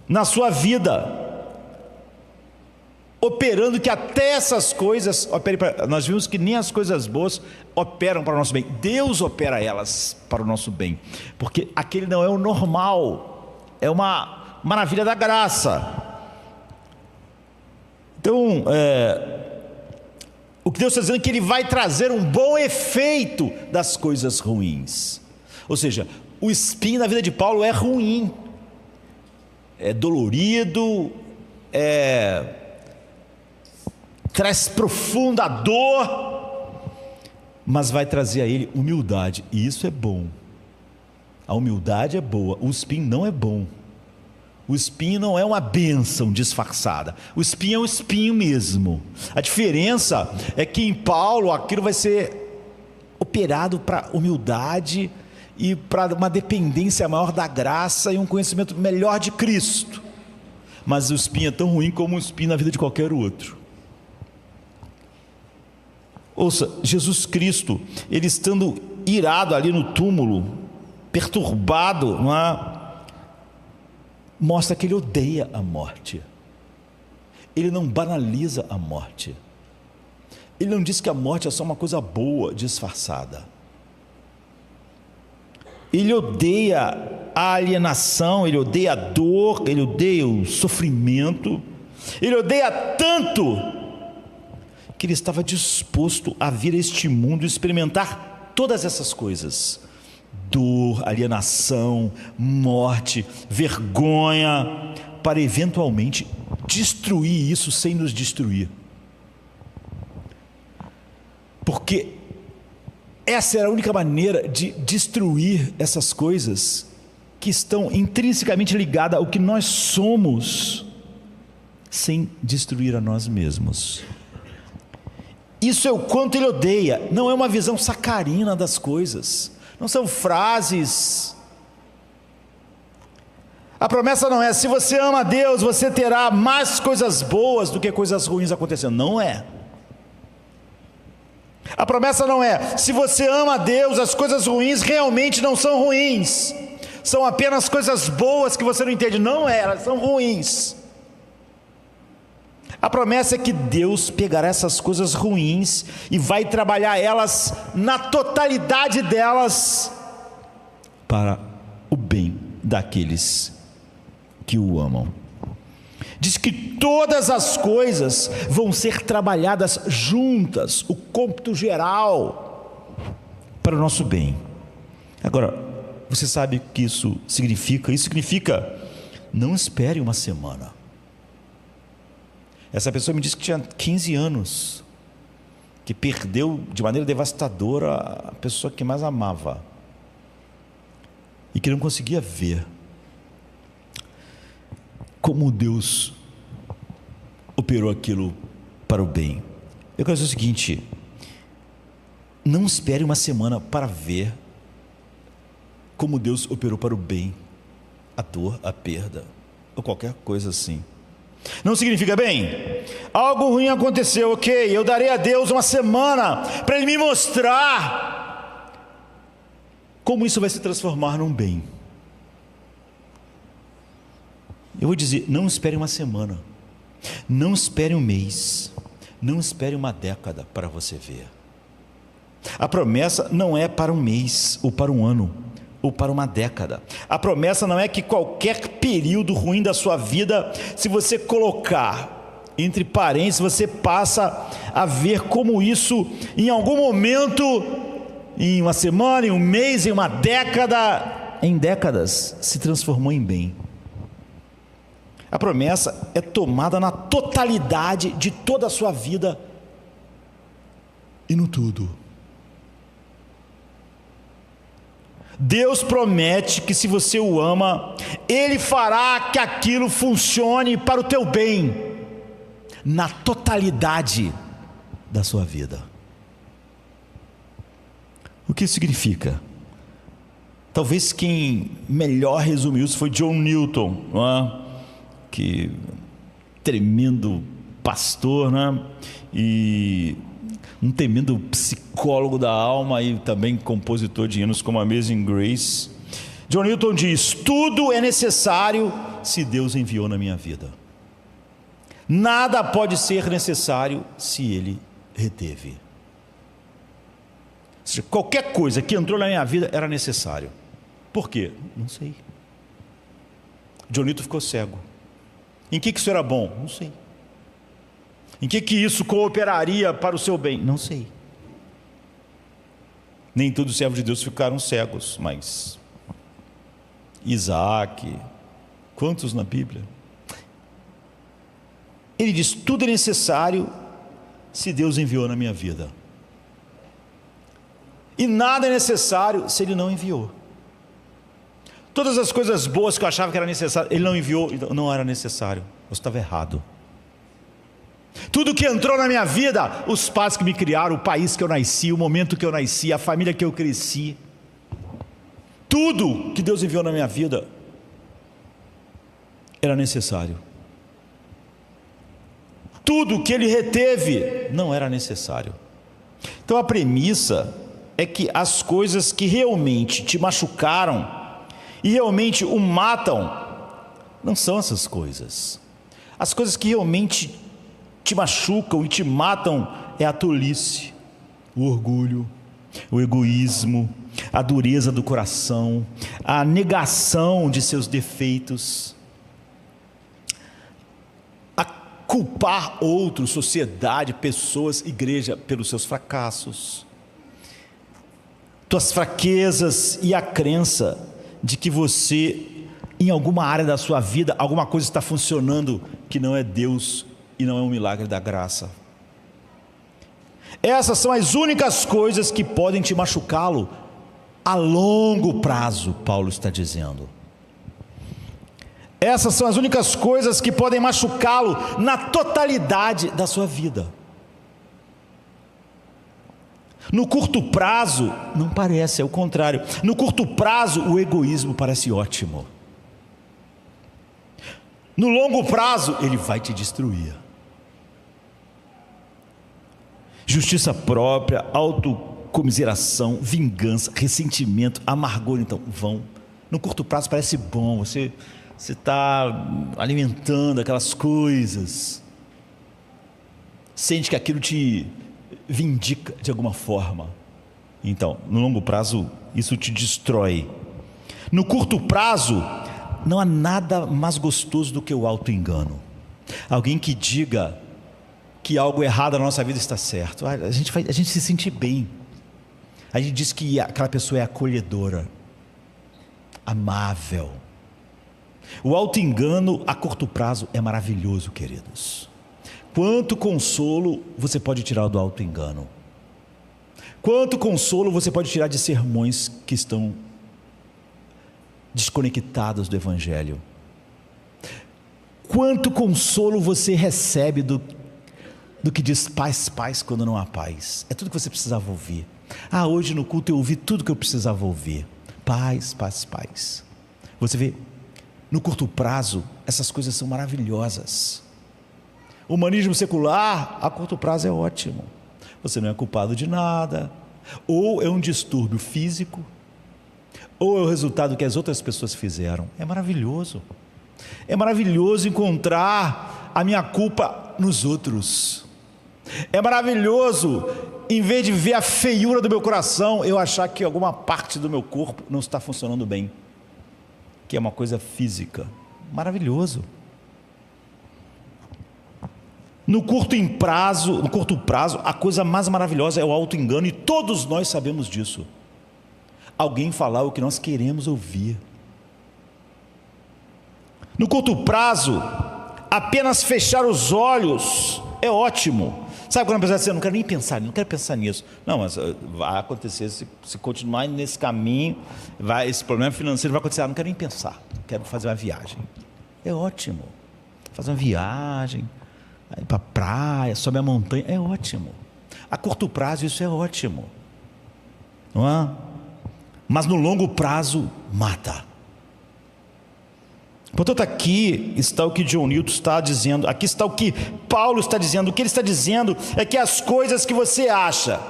na sua vida, operando que até essas coisas operem para... Nós vimos que nem as coisas boas operam para o nosso bem, Deus opera elas para o nosso bem, porque aquele não é o normal, é uma maravilha da graça. Então, o que Deus está dizendo é que Ele vai trazer um bom efeito das coisas ruins. Ou seja, o espinho na vida de Paulo é ruim, é dolorido, traz profunda dor, mas vai trazer a ele humildade, e isso é bom. A humildade é boa, o espinho não é bom. O espinho não é uma bênção disfarçada, o espinho é um espinho mesmo. A diferença é que em Paulo aquilo vai ser operado para humildade e para uma dependência maior da graça e um conhecimento melhor de Cristo. Mas o espinho é tão ruim como um espinho na vida de qualquer outro. Ouça, Jesus Cristo, Ele estando irado ali no túmulo, perturbado, não é? Mostra que Ele odeia a morte. Ele não banaliza a morte. Ele não diz que a morte é só uma coisa boa, disfarçada. Ele odeia a alienação, Ele odeia a dor, Ele odeia o sofrimento. Ele odeia tanto que Ele estava disposto a vir a este mundo e experimentar todas essas coisas: dor, alienação, morte, vergonha, para eventualmente destruir isso sem nos destruir. Porque essa era a única maneira de destruir essas coisas que estão intrinsecamente ligadas ao que nós somos, sem destruir a nós mesmos. Isso é o quanto Ele odeia. Não é uma visão sacarina das coisas, não são frases. A promessa não é: se você ama a Deus, você terá mais coisas boas do que coisas ruins acontecendo. Não é. A promessa não é: se você ama a Deus, as coisas ruins realmente não são ruins, são apenas coisas boas que você não entende. Não é, elas são ruins. A promessa é que Deus pegará essas coisas ruins e vai trabalhar elas na totalidade delas para o bem daqueles que o amam. Diz que todas as coisas vão ser trabalhadas juntas, o cômputo geral, para o nosso bem. Agora, você sabe o que isso significa? Isso significa: não espere uma semana. Essa pessoa me disse que tinha 15 anos, que perdeu de maneira devastadora a pessoa que mais amava, e que não conseguia ver como Deus operou aquilo para o bem. Eu quero dizer o seguinte: não espere uma semana para ver como Deus operou para o bem a dor, a perda, ou qualquer coisa assim. Não significa: bem, algo ruim aconteceu, ok, eu darei a Deus uma semana para Ele me mostrar como isso vai se transformar num bem. Eu vou dizer: não espere uma semana, não espere um mês, não espere uma década para você ver. A promessa não é para um mês, ou para um ano, ou para uma década. A promessa não é que qualquer período ruim da sua vida, se você colocar entre parênteses, você passa a ver como isso, em algum momento, em uma semana, em um mês, em uma década, em décadas, se transformou em bem. A promessa é tomada na totalidade de toda a sua vida e no tudo. Deus promete que se você o ama, Ele fará que aquilo funcione para o teu bem, na totalidade da sua vida. O que isso significa? Talvez quem melhor resumiu isso foi John Newton, não é? Que tremendo pastor, né? E um tremendo psicólogo da alma e também compositor de hinos como Amazing Grace. John Newton diz: tudo é necessário se Deus enviou na minha vida. Nada pode ser necessário se Ele reteve. Ou seja, qualquer coisa que entrou na minha vida era necessário. Por quê? Não sei. John Newton ficou cego. Em que isso era bom? Não sei. Em que isso cooperaria para o seu bem? Não sei. Nem todos os servos de Deus ficaram cegos, mas Isaac, quantos na Bíblia? Ele diz: tudo é necessário se Deus enviou na minha vida, e nada é necessário se Ele não enviou. Todas as coisas boas que eu achava que era necessário, Ele não enviou, então não era necessário. Eu estava errado. Tudo que entrou na minha vida, os pais que me criaram, o país que eu nasci, o momento que eu nasci, a família que eu cresci, tudo que Deus enviou na minha vida era necessário. Tudo que Ele reteve não era necessário. Então a premissa é que as coisas que realmente te machucaram e realmente o matam não são essas coisas. As coisas que realmente te machucam e te matam é a tolice, o orgulho, o egoísmo, a dureza do coração, a negação de seus defeitos, a culpar outros, sociedade, pessoas, igreja, pelos seus fracassos, tuas fraquezas e a crença de que você, em alguma área da sua vida, alguma coisa está funcionando que não é Deus e não é um milagre da graça. Essas são as únicas coisas que podem te machucá-lo a longo prazo, Paulo está dizendo. Essas são as únicas coisas que podem machucá-lo na totalidade da sua vida. No curto prazo, não parece, é o contrário. No curto prazo, o egoísmo parece ótimo. No longo prazo, ele vai te destruir. Justiça própria, autocomiseração, vingança, ressentimento, amargor, então vão. No curto prazo parece bom, você está alimentando aquelas coisas, sente que aquilo te vindica de alguma forma. Então, no longo prazo, isso te destrói. No curto prazo, não há nada mais gostoso do que o auto-engano. Alguém que diga que algo errado na nossa vida está certo. A gente se sente bem. A gente diz que aquela pessoa é acolhedora, amável. O auto-engano a curto prazo é maravilhoso, queridos. Quanto consolo você pode tirar do auto-engano? Quanto consolo você pode tirar de sermões que estão desconectados do Evangelho? Quanto consolo você recebe do que diz paz, paz, quando não há paz? É tudo que você precisava ouvir. Hoje no culto eu ouvi tudo que eu precisava ouvir. Paz, paz, paz. Você vê, no curto prazo, essas coisas são maravilhosas. O humanismo secular, a curto prazo é ótimo. Você não é culpado de nada. Ou é um distúrbio físico, ou é o resultado que as outras pessoas fizeram. É maravilhoso. É maravilhoso encontrar a minha culpa nos outros. É maravilhoso, em vez de ver a feiura do meu coração, eu achar que alguma parte do meu corpo não está funcionando bem, que é uma coisa física. Maravilhoso. No curto prazo, a coisa mais maravilhosa é o auto-engano, e todos nós sabemos disso. Alguém falar o que nós queremos ouvir. No curto prazo, apenas fechar os olhos é ótimo. Sabe quando a pessoa diz assim, eu não quero nem pensar, não quero pensar nisso. Não, mas vai acontecer, se continuar nesse caminho, esse problema financeiro vai acontecer. Não quero nem pensar, quero fazer uma viagem. É ótimo. Fazer uma viagem, ir para a praia, sobe a montanha, é ótimo. A curto prazo isso é ótimo, não é? Mas no longo prazo mata. Portanto, aqui está o que John Newton está dizendo, aqui está o que Paulo está dizendo. O que ele está dizendo é que as coisas que você acha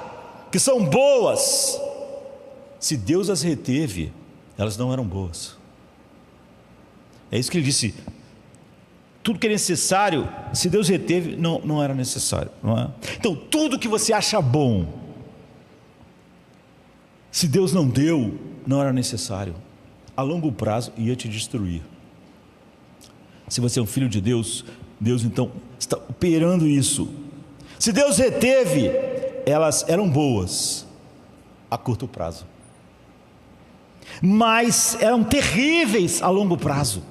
que são boas, se Deus as reteve, elas não eram boas. É isso que ele disse. Tudo que é necessário, se Deus reteve, não era necessário, não é? Então, tudo que você acha bom, se Deus não deu, não era necessário. A longo prazo ia te destruir. Se você é um filho de Deus, Deus então está operando isso. Se Deus reteve, elas eram boas a curto prazo, mas eram terríveis a longo prazo.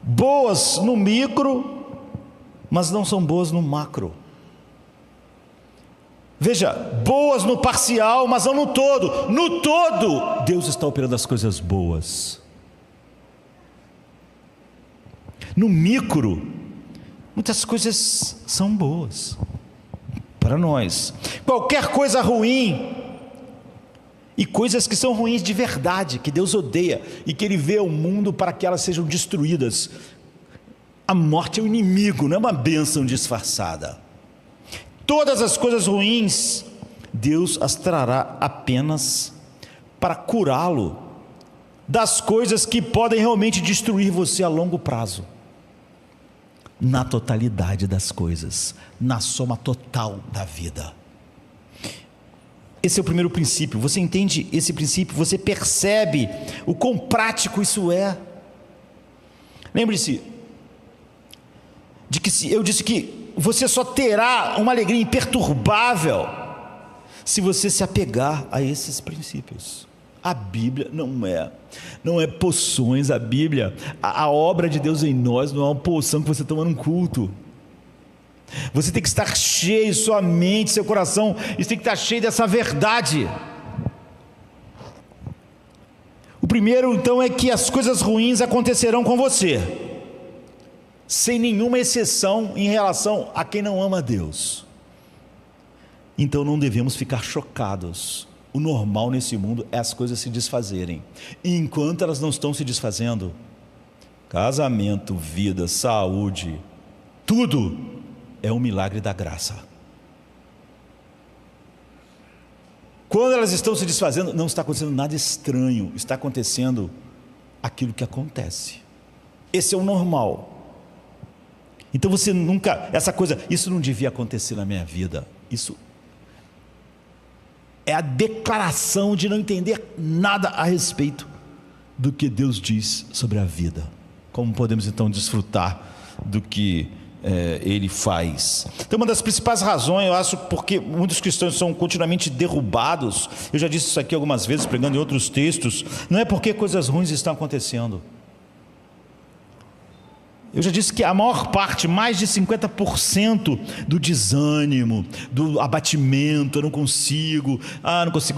Boas no micro, mas não são boas no macro. Veja, boas no parcial, mas não no todo. No todo, Deus está operando as coisas boas. No micro, muitas coisas são boas para nós. Qualquer coisa ruim, e coisas que são ruins de verdade, que Deus odeia e que Ele vê o mundo para que elas sejam destruídas. A morte é o inimigo, não é uma bênção disfarçada. Todas as coisas ruins, Deus as trará apenas para curá-lo das coisas que podem realmente destruir você a longo prazo. Na totalidade das coisas, na soma total da vida. Esse é o primeiro princípio. Você entende esse princípio? Você percebe o quão prático isso é? Lembre-se de que eu disse que você só terá uma alegria imperturbável se você se apegar a esses princípios. A Bíblia não é poções. A Bíblia, a obra de Deus em nós não é uma poção que você toma num culto. Você tem que estar cheio, sua mente, seu coração, isso tem que estar cheio dessa verdade. O primeiro então é que as coisas ruins acontecerão com você, sem nenhuma exceção em relação a quem não ama Deus. Então não devemos ficar chocados. O normal nesse mundo é as coisas se desfazerem. E enquanto elas não estão se desfazendo, casamento, vida, saúde, tudo é um milagre da graça. Quando elas estão se desfazendo, não está acontecendo nada estranho, está acontecendo aquilo que acontece. Esse é o normal. Então você nunca, essa coisa, isso não devia acontecer na minha vida, isso é a declaração de não entender nada a respeito do que Deus diz sobre a vida. Como podemos então desfrutar do que Ele faz? Então uma das principais razões, eu acho, porque muitos cristãos são continuamente derrubados, eu já disse isso aqui algumas vezes, pregando em outros textos, não é porque coisas ruins estão acontecendo. Eu já disse que a maior parte, mais de 50% do desânimo, do abatimento, eu não consigo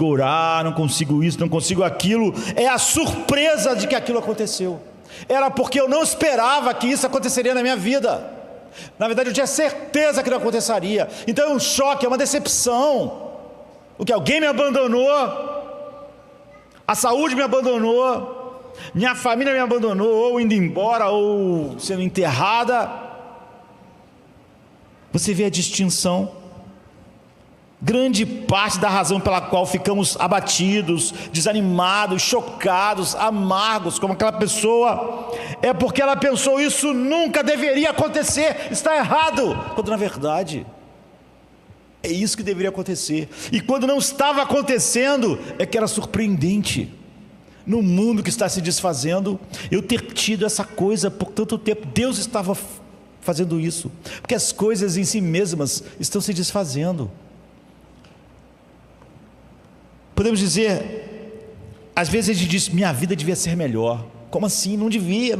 orar, não consigo isso, não consigo aquilo, é a surpresa de que aquilo aconteceu. Era porque eu não esperava que isso aconteceria na minha vida. Na verdade eu tinha certeza que não aconteceria. Então é um choque, é uma decepção. O que alguém me abandonou, a saúde me abandonou, minha família me abandonou, ou indo embora, ou sendo enterrada. Você vê a distinção. Grande parte da razão pela qual ficamos abatidos, desanimados, chocados, amargos, como aquela pessoa, é porque ela pensou isso nunca deveria acontecer, está errado, quando na verdade é isso que deveria acontecer. E quando não estava acontecendo, é que era surpreendente. No mundo que está se desfazendo, eu ter tido essa coisa por tanto tempo. Deus estava fazendo isso, porque as coisas em si mesmas estão se desfazendo. Podemos dizer, às vezes a gente diz, minha vida devia ser melhor. Como assim? Não devia,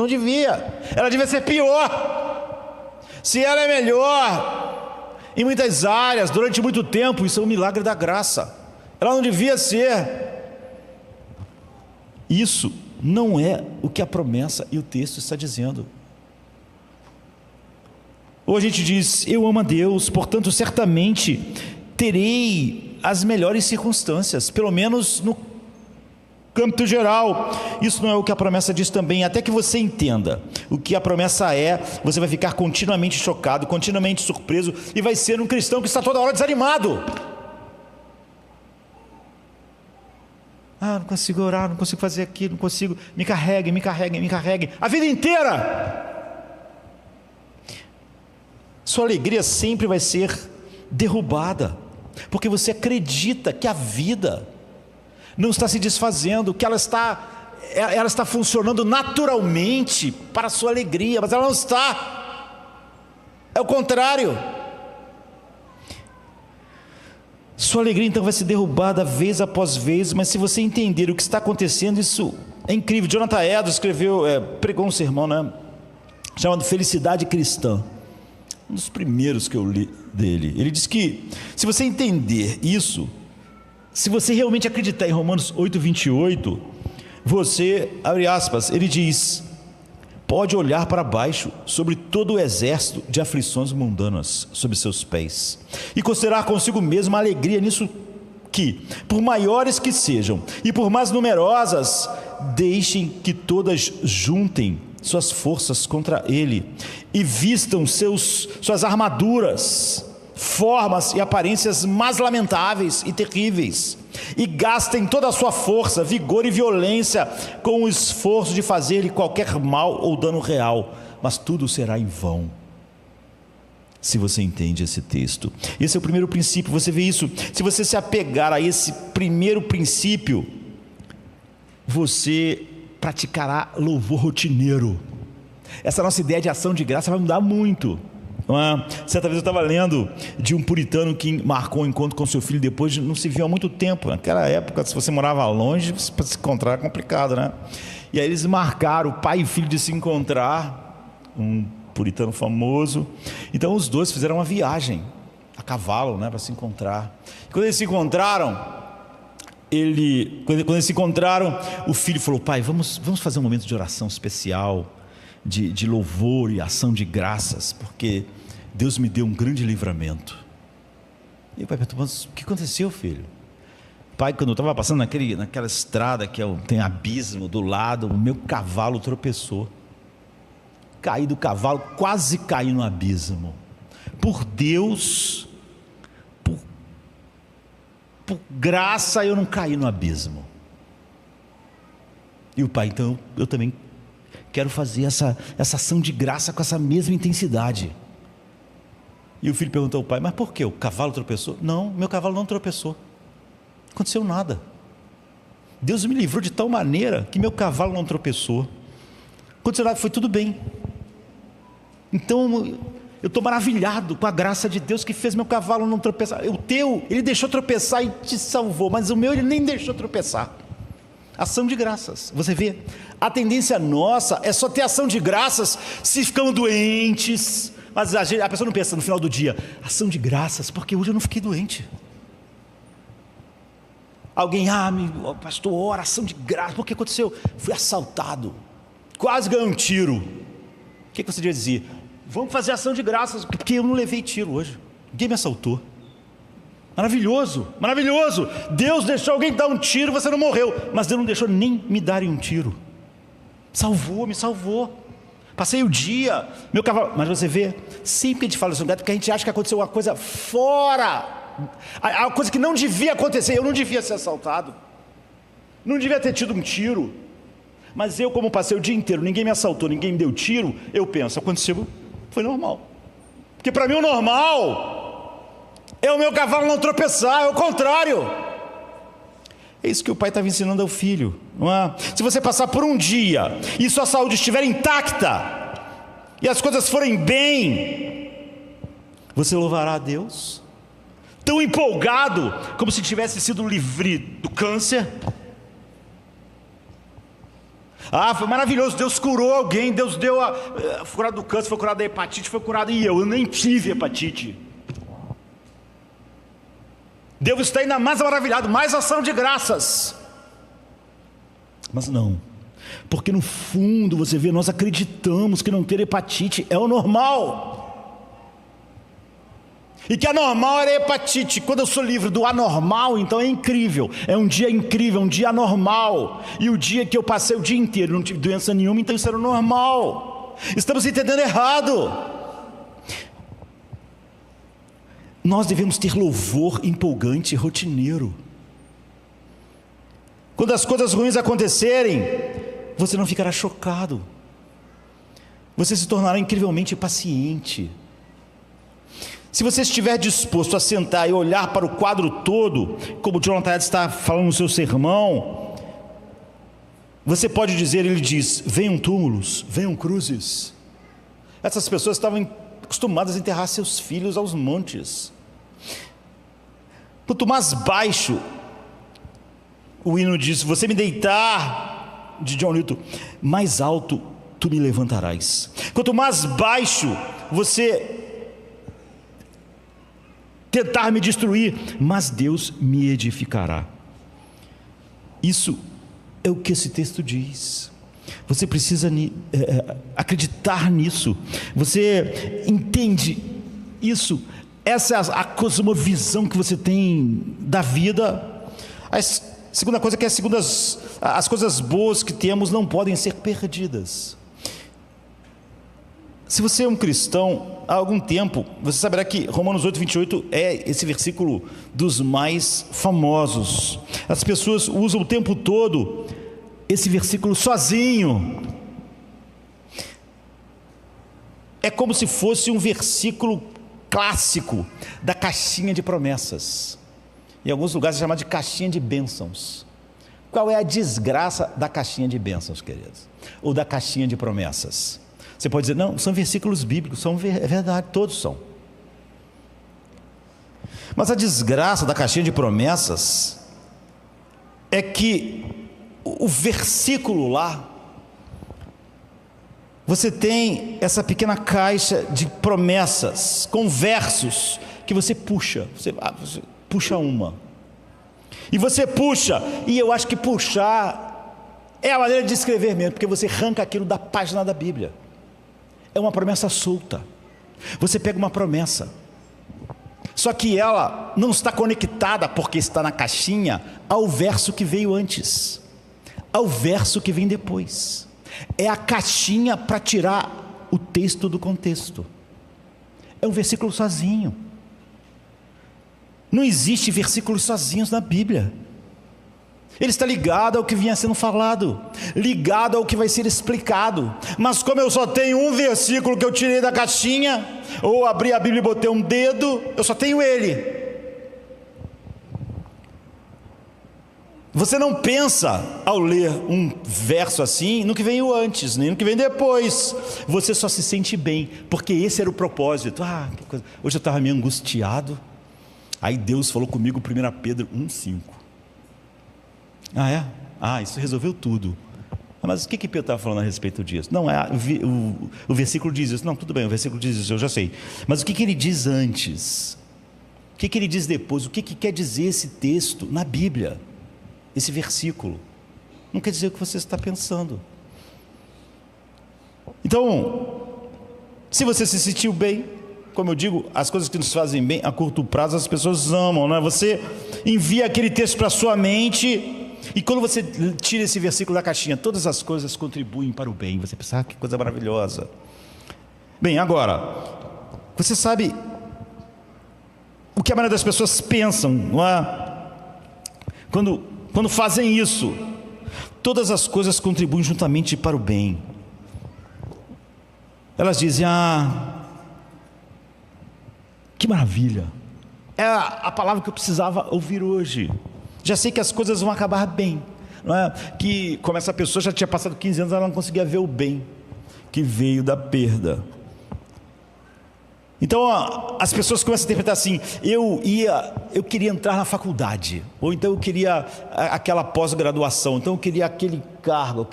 ela devia ser pior. Se ela é melhor em muitas áreas, durante muito tempo, isso é um milagre da graça. Ela não devia ser. Isso não é o que a promessa e o texto está dizendo. Ou a gente diz: eu amo a Deus, portanto certamente terei as melhores circunstâncias, pelo menos no âmbito geral. Isso não é o que a promessa diz também. Até que você entenda o que a promessa é, você vai ficar continuamente chocado, continuamente surpreso, e vai ser um cristão que está toda hora desanimado. Não consigo orar, não consigo fazer aquilo, não consigo, me carregue, a vida inteira. Sua alegria sempre vai ser derrubada, porque você acredita que a vida não está se desfazendo, que ela está funcionando naturalmente para a sua alegria, mas ela não está. É o contrário. Sua alegria então vai ser derrubada vez após vez, mas se você entender o que está acontecendo, isso é incrível. Jonathan Edwards pregou um sermão, chamado Felicidade Cristã, um dos primeiros que eu li dele. Ele diz que se você entender isso, se você realmente acreditar em Romanos 8:28, você, abre aspas, ele diz: pode olhar para baixo sobre todo o exército de aflições mundanas sob seus pés, e considerar consigo mesmo a alegria nisso que, por maiores que sejam e por mais numerosas, deixem que todas juntem suas forças contra ele e vistam suas armaduras, formas e aparências mais lamentáveis e terríveis, e gastem toda a sua força, vigor e violência com o esforço de fazer-lhe qualquer mal ou dano real, mas tudo será em vão. Se você entende esse texto, esse é o primeiro princípio. Você vê isso, se você se apegar a esse primeiro princípio, você praticará louvor rotineiro. Essa nossa ideia de ação de graça vai mudar muito. Certa vez eu estava lendo de um puritano que marcou um encontro com seu filho depois de não se viu há muito tempo. Naquela época, se você morava longe, para se encontrar é complicado, né? E aí eles marcaram, o pai e filho, de se encontrar, um puritano famoso. Então os dois fizeram uma viagem a cavalo, para se encontrar. Quando eles se encontraram, o filho falou: pai, vamos fazer um momento de oração especial, de louvor e ação de graças, porque Deus me deu um grande livramento. E o pai perguntou: mas o que aconteceu, filho? Pai, quando eu estava passando naquela estrada que tem abismo do lado, o meu cavalo tropeçou. Caí do cavalo, quase caí no abismo. Por Deus, por graça, eu não caí no abismo. E o pai: então eu também quero fazer essa ação de graça com essa mesma intensidade. E o filho perguntou ao pai: mas por quê? O cavalo tropeçou? Não, meu cavalo não tropeçou, não aconteceu nada. Deus me livrou de tal maneira que meu cavalo não tropeçou, aconteceu nada, foi tudo bem. Então eu estou maravilhado com a graça de Deus que fez meu cavalo não tropeçar. O teu, ele deixou tropeçar e te salvou, mas o meu, ele nem deixou tropeçar. Ação de graças. Você vê, a tendência nossa é só ter ação de graças se ficamos doentes, mas a pessoa não pensa no final do dia: ação de graças, porque hoje eu não fiquei doente. Alguém: pastor, oração de graças, porque aconteceu? Fui assaltado, quase ganhei um tiro. O que você devia dizer? Vamos fazer ação de graças, porque eu não levei tiro hoje, ninguém me assaltou. Maravilhoso, maravilhoso. Deus deixou alguém dar um tiro, você não morreu, mas Deus não deixou nem me darem um tiro. Me salvou. Passei o dia, meu cavalo. Mas você vê, sempre que a gente fala sobre isso, porque a gente acha que aconteceu uma coisa fora, a coisa que não devia acontecer. Eu não devia ser assaltado, não devia ter tido um tiro, mas eu, como passei o dia inteiro, ninguém me assaltou, ninguém me deu tiro, eu penso: aconteceu, foi normal. Porque para mim o normal é o meu cavalo não tropeçar, é o contrário. É isso que o pai estava ensinando ao filho, não é? Se você passar por um dia e sua saúde estiver intacta e as coisas forem bem, você louvará a Deus, tão empolgado como se tivesse sido livre do câncer. Foi maravilhoso, Deus curou alguém, Deus deu foi curado do câncer, foi curado da hepatite, foi curado, e eu nem tive hepatite. Deus está ainda mais maravilhado, mais ação de graças. Mas não, porque no fundo você vê, nós acreditamos que não ter hepatite é o normal, e que anormal era hepatite. Quando eu sou livre do anormal, então é incrível, é um dia incrível, um dia anormal. E o dia que eu passei o dia inteiro, não tive doença nenhuma, então isso era o normal. Estamos entendendo errado. Nós devemos ter louvor empolgante e rotineiro. Quando as coisas ruins acontecerem, você não ficará chocado, você se tornará incrivelmente paciente. Se você estiver disposto a sentar e olhar para o quadro todo, como o Jonathan está falando no seu sermão, você pode dizer, ele diz: venham túmulos, venham cruzes. Essas pessoas estavam acostumadas a enterrar seus filhos aos montes. Quanto mais baixo, o hino diz: você me deitar, de John Newton, mais alto tu me levantarás. Quanto mais baixo você tentar me destruir, mas Deus me edificará. Isso é o que esse texto diz. Você precisa acreditar nisso. Você entende isso? Essa é a cosmovisão que você tem da vida. A segunda coisa é que as coisas boas que temos não podem ser perdidas. Se você é um cristão há algum tempo, você saberá que Romanos 8:28 é esse versículo dos mais famosos. As pessoas usam o tempo todo esse versículo sozinho. É como se fosse um versículo clássico da caixinha de promessas. Em alguns lugares é chamado de caixinha de bênçãos. Qual é a desgraça da caixinha de bênçãos, queridos? Ou da caixinha de promessas? Você pode dizer, não, são versículos bíblicos, é verdade, todos são. Mas a desgraça da caixinha de promessas é que o versículo lá, você tem essa pequena caixa de promessas com versos que você puxa, você puxa uma, e você puxa, e eu acho que puxar é a maneira de escrever mesmo, porque você arranca aquilo da página da Bíblia. É uma promessa solta. Você pega uma promessa, só que ela não está conectada, porque está na caixinha, ao verso que veio antes, ao verso que vem depois. É a caixinha para tirar o texto do contexto. É um versículo sozinho. Não existe versículos sozinhos na Bíblia. Ele está ligado ao que vinha sendo falado, ligado ao que vai ser explicado. Mas como eu só tenho um versículo que eu tirei da caixinha, ou abri a Bíblia e botei um dedo, eu só tenho ele. Você não pensa, ao ler um verso assim, no que veio antes, nem no que vem depois. Você só se sente bem, porque esse era o propósito. Que coisa. Hoje eu estava meio angustiado, aí Deus falou comigo, 1 Pedro 1,5. Isso resolveu tudo. Mas o que Pedro estava falando a respeito disso? Não, o versículo diz isso. Não, tudo bem, o versículo diz isso, eu já sei. Mas o que ele diz antes? O que ele diz depois? O que quer dizer esse texto na Bíblia? Esse versículo não quer dizer o que você está pensando. Então, se você se sentiu bem, como eu digo, as coisas que nos fazem bem a curto prazo as pessoas amam, não é? Você envia aquele texto para a sua mente, e quando você tira esse versículo da caixinha, todas as coisas contribuem para o bem. Você pensa, que coisa maravilhosa. Bem, agora, você sabe o que a maioria das pessoas pensam, não é? Quando fazem isso, todas as coisas contribuem juntamente para o bem. Elas dizem, que maravilha, é a palavra que eu precisava ouvir hoje. Já sei que as coisas vão acabar bem, não é? Que como essa pessoa já tinha passado 15 anos, ela não conseguia ver o bem que veio da perda. Então as pessoas começam a interpretar assim: eu queria entrar na faculdade, ou então eu queria aquela pós-graduação, então eu queria aquele cargo,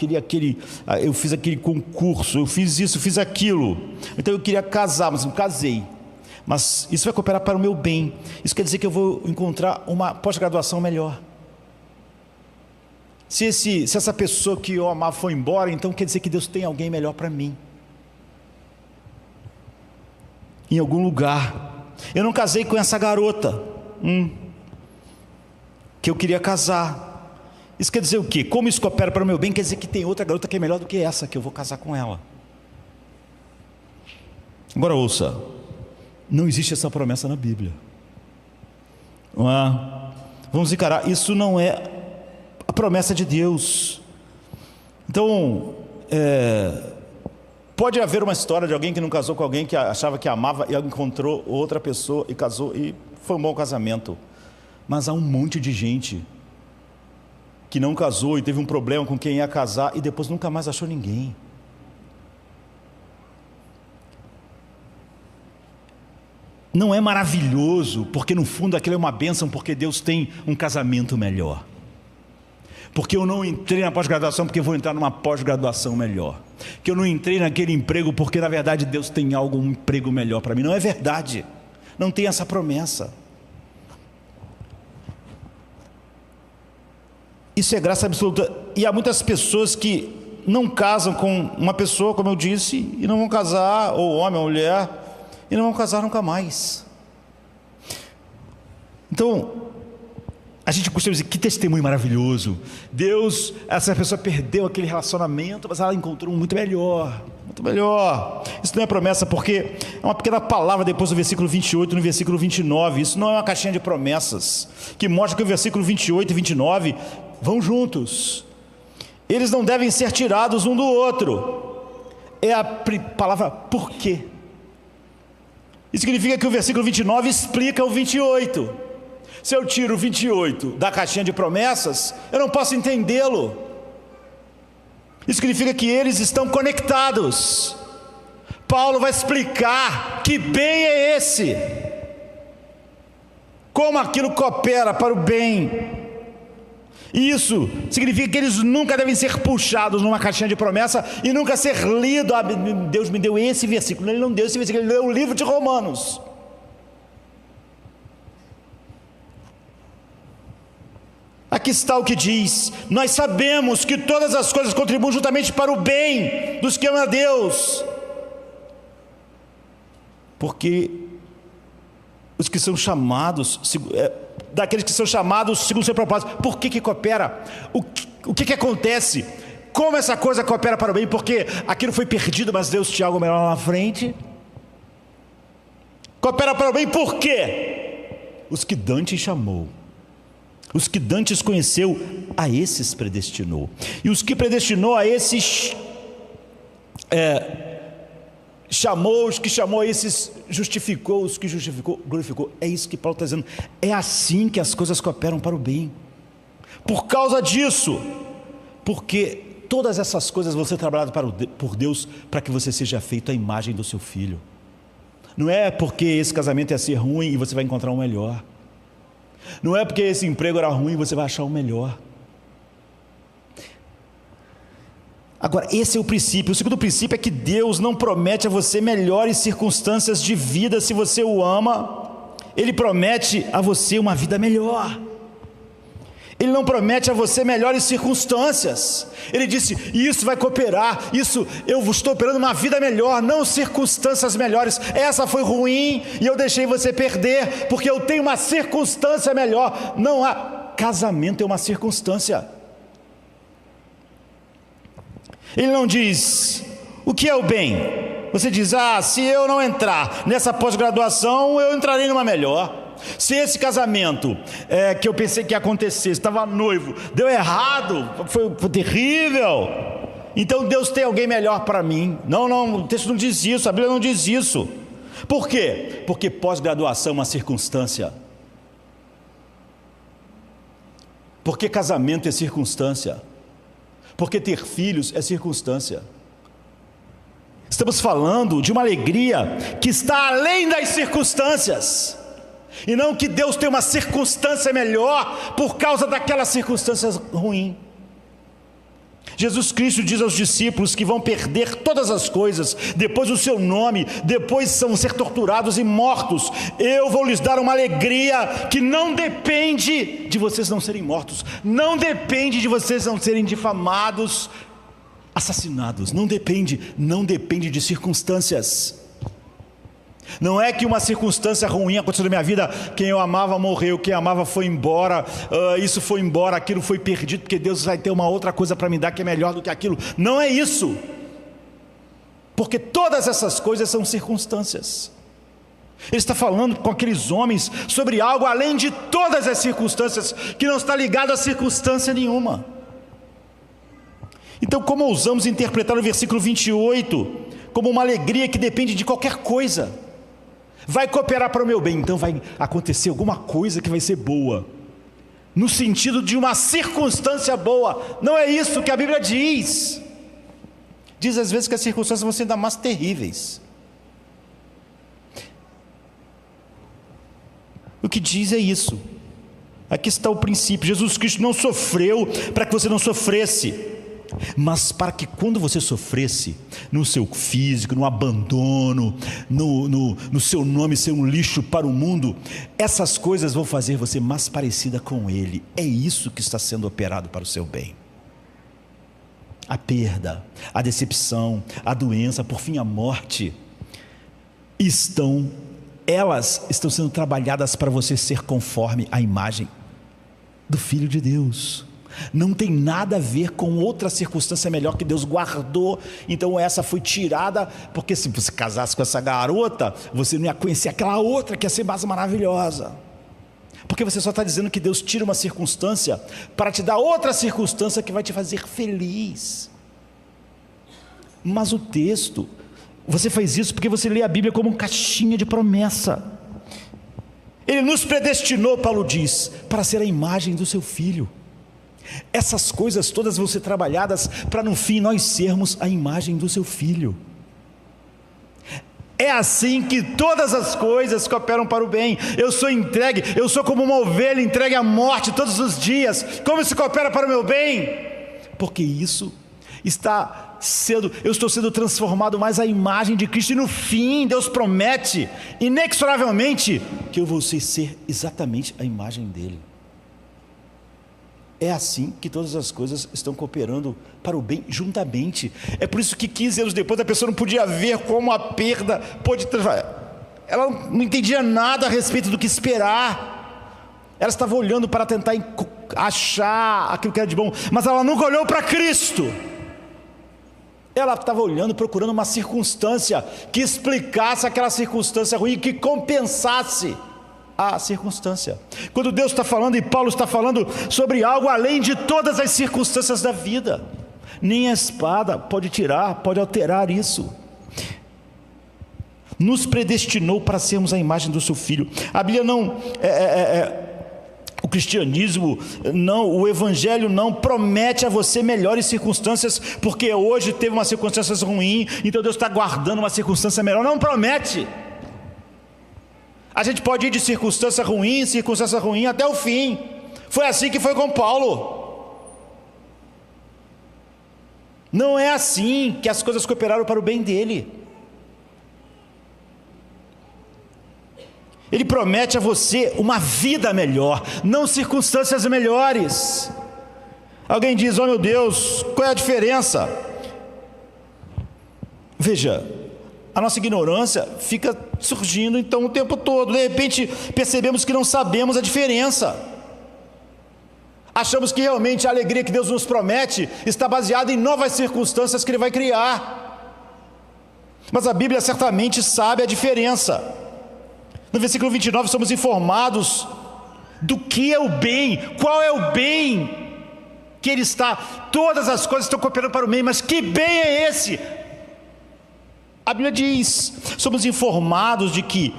eu fiz aquele concurso, eu fiz isso, eu fiz aquilo, então eu queria casar, mas não casei. Mas isso vai cooperar para o meu bem. Isso quer dizer que eu vou encontrar uma pós-graduação melhor. Se essa pessoa que eu amava foi embora, então quer dizer que Deus tem alguém melhor para mim, em algum lugar. Eu não casei com essa garota que eu queria casar. Isso quer dizer o quê? Como isso coopera para o meu bem? Quer dizer que tem outra garota que é melhor do que essa, que eu vou casar com ela. Agora ouça, não existe essa promessa na Bíblia. Vamos encarar, isso não é a promessa de Deus. Então, pode haver uma história de alguém que não casou com alguém que achava que amava e encontrou outra pessoa e casou e foi um bom casamento. Mas há um monte de gente que não casou e teve um problema com quem ia casar e depois nunca mais achou ninguém. Não é maravilhoso, porque no fundo aquilo é uma bênção, porque Deus tem um casamento melhor. Porque eu não entrei na pós-graduação porque vou entrar numa pós-graduação melhor. Que eu não entrei naquele emprego porque na verdade Deus tem um emprego melhor para mim. Não é verdade. Não tem essa promessa. Isso é graça absoluta. E há muitas pessoas que não casam com uma pessoa, como eu disse, e não vão casar, ou homem ou mulher, e não vão casar nunca mais. Então, a gente costuma dizer, que testemunho maravilhoso. Deus, essa pessoa perdeu aquele relacionamento, mas ela encontrou um muito melhor. Muito melhor. Isso não é promessa, porque é uma pequena palavra depois do versículo 28 e no versículo 29. Isso não é uma caixinha de promessas, que mostra que o versículo 28 e 29 vão juntos. Eles não devem ser tirados um do outro. É a palavra por quê. Isso significa que o versículo 29 explica o 28. Se eu tiro o 28 da caixinha de promessas, eu não posso entendê-lo. Isso significa que eles estão conectados. Paulo vai explicar que bem é esse, como aquilo coopera para o bem. E isso significa que eles nunca devem ser puxados numa caixinha de promessa e nunca ser lido. Deus me deu esse versículo. Ele não deu esse versículo, ele deu o livro de Romanos. Aqui está o que diz: nós sabemos que todas as coisas contribuem juntamente para o bem dos que amam a Deus, porque os que são chamados, daqueles que são chamados segundo o seu propósito. Por que coopera? O que acontece? Como essa coisa coopera para o bem? Porque aquilo foi perdido, mas Deus tinha algo melhor lá na frente. Coopera para o bem por quê? Os que Dante chamou, os que Dantes conheceu, a esses predestinou. E os que predestinou, a esses chamou. Os que chamou, a esses justificou. Os que justificou, glorificou. É isso que Paulo está dizendo. É assim que as coisas cooperam para o bem. Por causa disso, porque todas essas coisas vão ser trabalhadas por Deus, para que você seja feito à imagem do seu filho. Não é porque esse casamento ia ser ruim e você vai encontrar um melhor. Não é porque esse emprego era ruim e você vai achar o melhor. Agora, esse é o princípio. O segundo princípio é que Deus não promete a você melhores circunstâncias de vida se você o ama. Ele promete a você uma vida melhor. Ele não promete a você melhores circunstâncias. Ele disse, isso vai cooperar, eu estou operando uma vida melhor, não circunstâncias melhores. Essa foi ruim e eu deixei você perder, porque eu tenho uma circunstância melhor. Não há, casamento é uma circunstância. Ele não diz, o que é o bem? Você diz, se eu não entrar nessa pós-graduação, eu entrarei numa melhor. Se esse casamento que eu pensei que ia acontecer, estava noivo, deu errado, foi terrível, então Deus tem alguém melhor para mim. Não, o texto não diz isso, a Bíblia não diz isso. Por quê? Porque pós-graduação é uma circunstância. Porque casamento é circunstância. Porque ter filhos é circunstância. Estamos falando de uma alegria que está além das circunstâncias, e não que Deus tem uma circunstância melhor por causa daquela circunstância ruim. Jesus Cristo diz aos discípulos que vão perder todas as coisas, depois o seu nome, depois vão ser torturados e mortos. Eu vou lhes dar uma alegria que não depende de vocês não serem mortos, não depende de vocês não serem difamados, assassinados, não depende de circunstâncias. Não é que uma circunstância ruim aconteceu na minha vida, quem eu amava morreu, quem amava foi embora, isso foi embora, aquilo foi perdido, porque Deus vai ter uma outra coisa para me dar que é melhor do que aquilo. Não é isso, porque todas essas coisas são circunstâncias. Ele está falando com aqueles homens sobre algo além de todas as circunstâncias, que não está ligado a circunstância nenhuma. Então, como ousamos interpretar o versículo 28 como uma alegria que depende de qualquer coisa? Vai cooperar para o meu bem, então vai acontecer alguma coisa que vai ser boa, no sentido de uma circunstância boa. Não é isso que a Bíblia diz. Diz às vezes que as circunstâncias vão ser ainda mais terríveis. O que diz é isso. Aqui está o princípio. Jesus Cristo não sofreu para que você não sofresse, mas para que quando você sofresse, no seu físico, no abandono, no seu nome ser um lixo para o mundo, essas coisas vão fazer você mais parecida com Ele. É isso que está sendo operado para o seu bem. A perda, a decepção, a doença, por fim a morte, elas estão sendo trabalhadas para você ser conforme a imagem do Filho de Deus. Não tem nada a ver com outra circunstância melhor que Deus guardou. Então essa foi tirada, porque se você casasse com essa garota, você não ia conhecer aquela outra que ia ser mais maravilhosa. Porque você só está dizendo que Deus tira uma circunstância para te dar outra circunstância que vai te fazer feliz. Mas o texto, você faz isso porque você lê a Bíblia como uma caixinha de promessa. Ele nos predestinou, Paulo diz, para ser a imagem do seu Filho. Essas coisas todas vão ser trabalhadas para no fim nós sermos a imagem do seu Filho. É assim que todas as coisas cooperam para o bem. Eu sou como uma ovelha entregue à morte todos os dias. Como isso coopera para o meu bem? Porque isso eu estou sendo transformado mais à imagem de Cristo, e no fim Deus promete inexoravelmente que eu vou ser exatamente a imagem dele. É assim que todas as coisas estão cooperando para o bem juntamente. É por isso que 15 anos depois a pessoa não podia ver como a perda pode transformar. Ela não entendia nada a respeito do que esperar. Ela estava olhando para tentar achar aquilo que era de bom, mas ela nunca olhou para Cristo. Ela estava olhando, procurando uma circunstância que explicasse aquela circunstância ruim, que compensasse a circunstância. Quando Deus está falando, e Paulo está falando sobre algo além de todas as circunstâncias da vida, nem a espada pode alterar isso. Nos predestinou para sermos a imagem do seu Filho. A Bíblia não o cristianismo não, o evangelho não promete a você melhores circunstâncias, porque hoje teve uma circunstância ruim, então Deus está guardando uma circunstância melhor. Não promete. A gente pode ir de circunstância ruim até o fim. Foi assim que foi com Paulo. Não é assim que as coisas cooperaram para o bem dele. Ele promete a você uma vida melhor, não circunstâncias melhores. Alguém diz: oh meu Deus, qual é a diferença? Veja, a nossa ignorância fica surgindo então o tempo todo. De repente percebemos que não sabemos a diferença. Achamos que realmente a alegria que Deus nos promete está baseada em novas circunstâncias que Ele vai criar. Mas a Bíblia certamente sabe a diferença. No versículo 29 somos informados do que é o bem, qual é o bem que Ele está. Todas as coisas estão cooperando para o bem, mas que bem é esse? A Bíblia diz, somos informados de que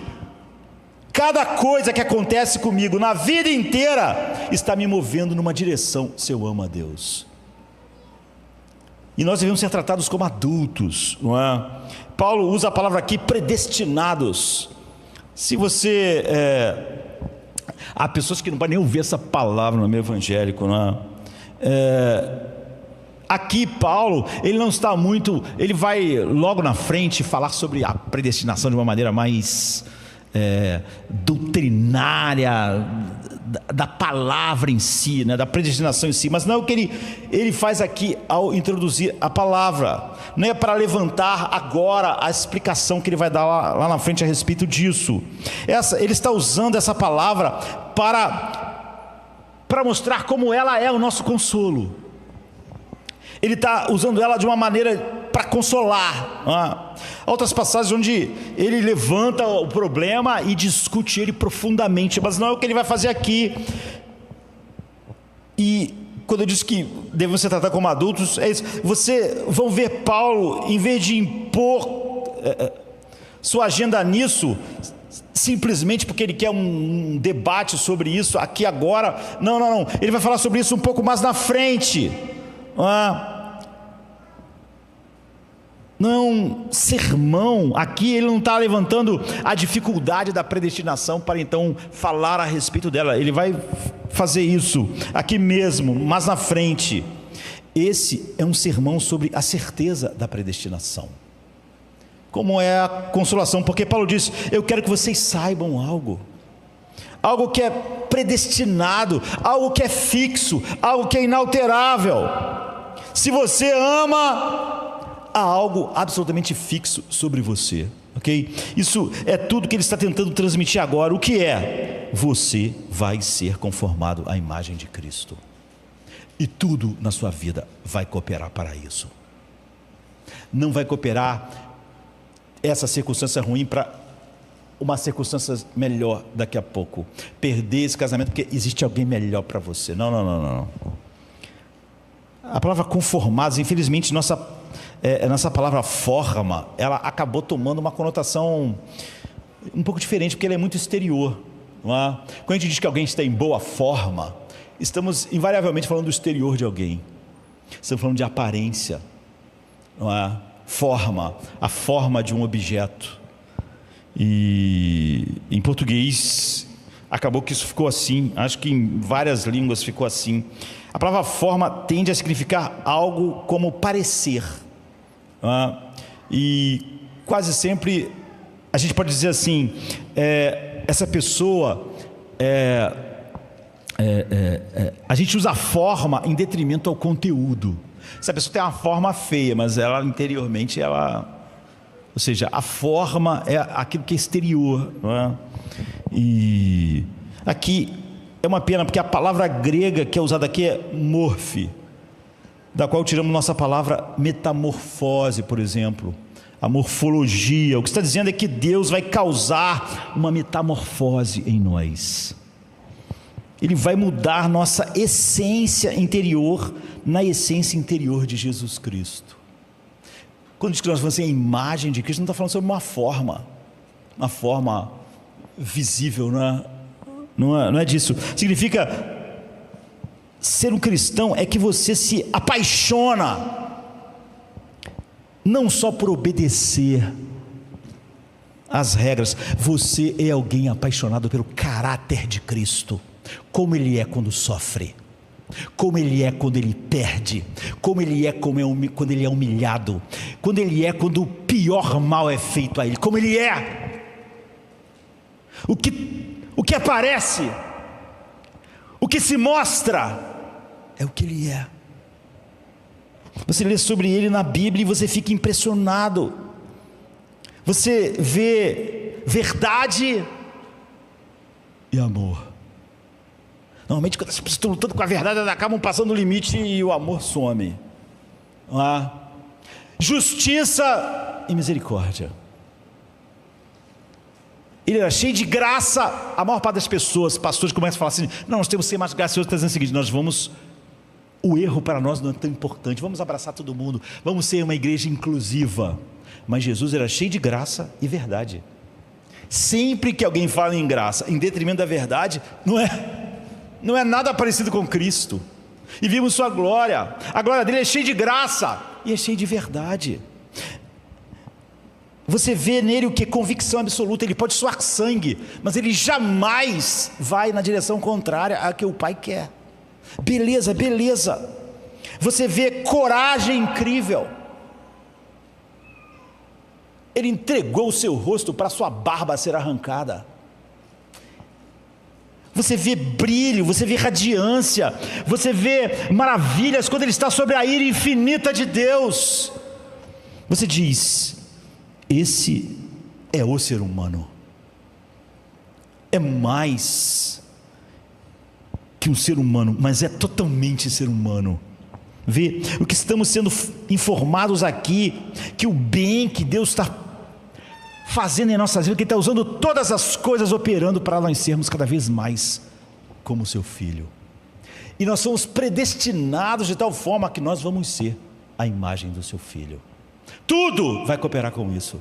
cada coisa que acontece comigo na vida inteira está me movendo numa direção, se eu amo a Deus. E nós devemos ser tratados como adultos, não é? Paulo usa a palavra aqui, predestinados. Se você... há pessoas que não podem nem ouvir essa palavra no meio evangélico, não é? Aqui Paulo, ele não está muito... Ele vai logo na frente falar sobre a predestinação de uma maneira mais doutrinária, da palavra em si, né, da predestinação em si, mas não é o que ele faz aqui ao introduzir a palavra, não é para levantar agora a explicação que ele vai dar lá na frente a respeito disso. Ele está usando essa palavra para mostrar como ela é o nosso consolo. Ele está usando ela de uma maneira para consolar. Há outras passagens onde ele levanta o problema e discute ele profundamente, mas não é o que ele vai fazer aqui. E quando eu disse que devemos ser tratados como adultos, é isso. Vocês vão ver Paulo, em vez de impor sua agenda nisso, simplesmente porque ele quer um debate sobre isso aqui agora. Não. Ele vai falar sobre isso um pouco mais na frente. Não, sermão, aqui ele não está levantando a dificuldade da predestinação para então falar a respeito dela. Ele vai fazer isso aqui mesmo, mas na frente. Esse é um sermão sobre a certeza da predestinação. Como é a consolação, porque Paulo diz: eu quero que vocês saibam algo que é predestinado, algo que é fixo, algo que é inalterável. Se você ama, há algo absolutamente fixo sobre você, ok? Isso é tudo que ele está tentando transmitir agora. O que é? Você vai ser conformado à imagem de Cristo, e tudo na sua vida vai cooperar para isso. Não vai cooperar essa circunstância ruim para uma circunstância melhor daqui a pouco. Perder esse casamento porque existe alguém melhor para você. Não. A palavra conformados, infelizmente, nossa palavra forma, ela acabou tomando uma conotação um pouco diferente, porque ela é muito exterior, não é? Quando a gente diz que alguém está em boa forma, estamos invariavelmente falando do exterior de alguém. Estamos falando de aparência, não é? Forma, a forma de um objeto. E em português acabou que isso ficou assim. Acho que em várias línguas ficou assim. A palavra forma tende a significar algo como parecer, e quase sempre a gente pode dizer assim: essa pessoa a gente usa a forma em detrimento ao conteúdo. Essa pessoa tem uma forma feia, mas ela interiormente ou seja, a forma é aquilo que é exterior, não é? E aqui é uma pena, porque a palavra grega que é usada aqui é morfe, da qual tiramos nossa palavra metamorfose, por exemplo, a morfologia. O que está dizendo é que Deus vai causar uma metamorfose em nós. Ele vai mudar nossa essência interior na essência interior de Jesus Cristo. Quando diz que nós vamos ser a imagem de Cristo, não está falando sobre uma forma visível, não é disso. Significa, ser um cristão é que você se apaixona, não só por obedecer às regras, você é alguém apaixonado pelo caráter de Cristo, como Ele é quando sofre, como Ele é quando Ele perde, como Ele é quando Ele é humilhado, quando Ele é quando o pior mal é feito a Ele, como Ele é. O que aparece, o que se mostra, é o que Ele é. Você lê sobre Ele na Bíblia e você fica impressionado. Você vê verdade e amor. Normalmente quando as pessoas estão lutando com a verdade, elas acabam passando o limite e o amor some. Justiça e misericórdia. Ele era cheio de graça. A maior parte das pessoas, pastores, começam a falar assim: não, nós temos que ser mais graciosos. Está dizendo o seguinte: o erro para nós não é tão importante, vamos abraçar todo mundo, vamos ser uma igreja inclusiva. Mas Jesus era cheio de graça e verdade. Sempre que alguém fala em graça em detrimento da verdade, não é nada parecido com Cristo. E vimos sua glória. A glória dele é cheia de graça. e é cheio de verdade. Você vê nele o que? Convicção absoluta. Ele pode suar sangue, mas ele jamais vai na direção contrária à que o Pai quer. Beleza, beleza. Você vê coragem incrível. Ele entregou o seu rosto para sua barba ser arrancada. Você vê brilho, você vê radiância, você vê maravilhas quando ele está sobre a ira infinita de Deus. Você diz: esse é o ser humano. É mais que um ser humano, mas é totalmente ser humano. Vê o que estamos sendo informados aqui, que o bem que Deus está fazendo em nossas vidas, que Ele está usando todas as coisas operando para nós sermos cada vez mais como seu Filho. E nós somos predestinados de tal forma que nós vamos ser a imagem do seu Filho. Tudo vai cooperar com isso.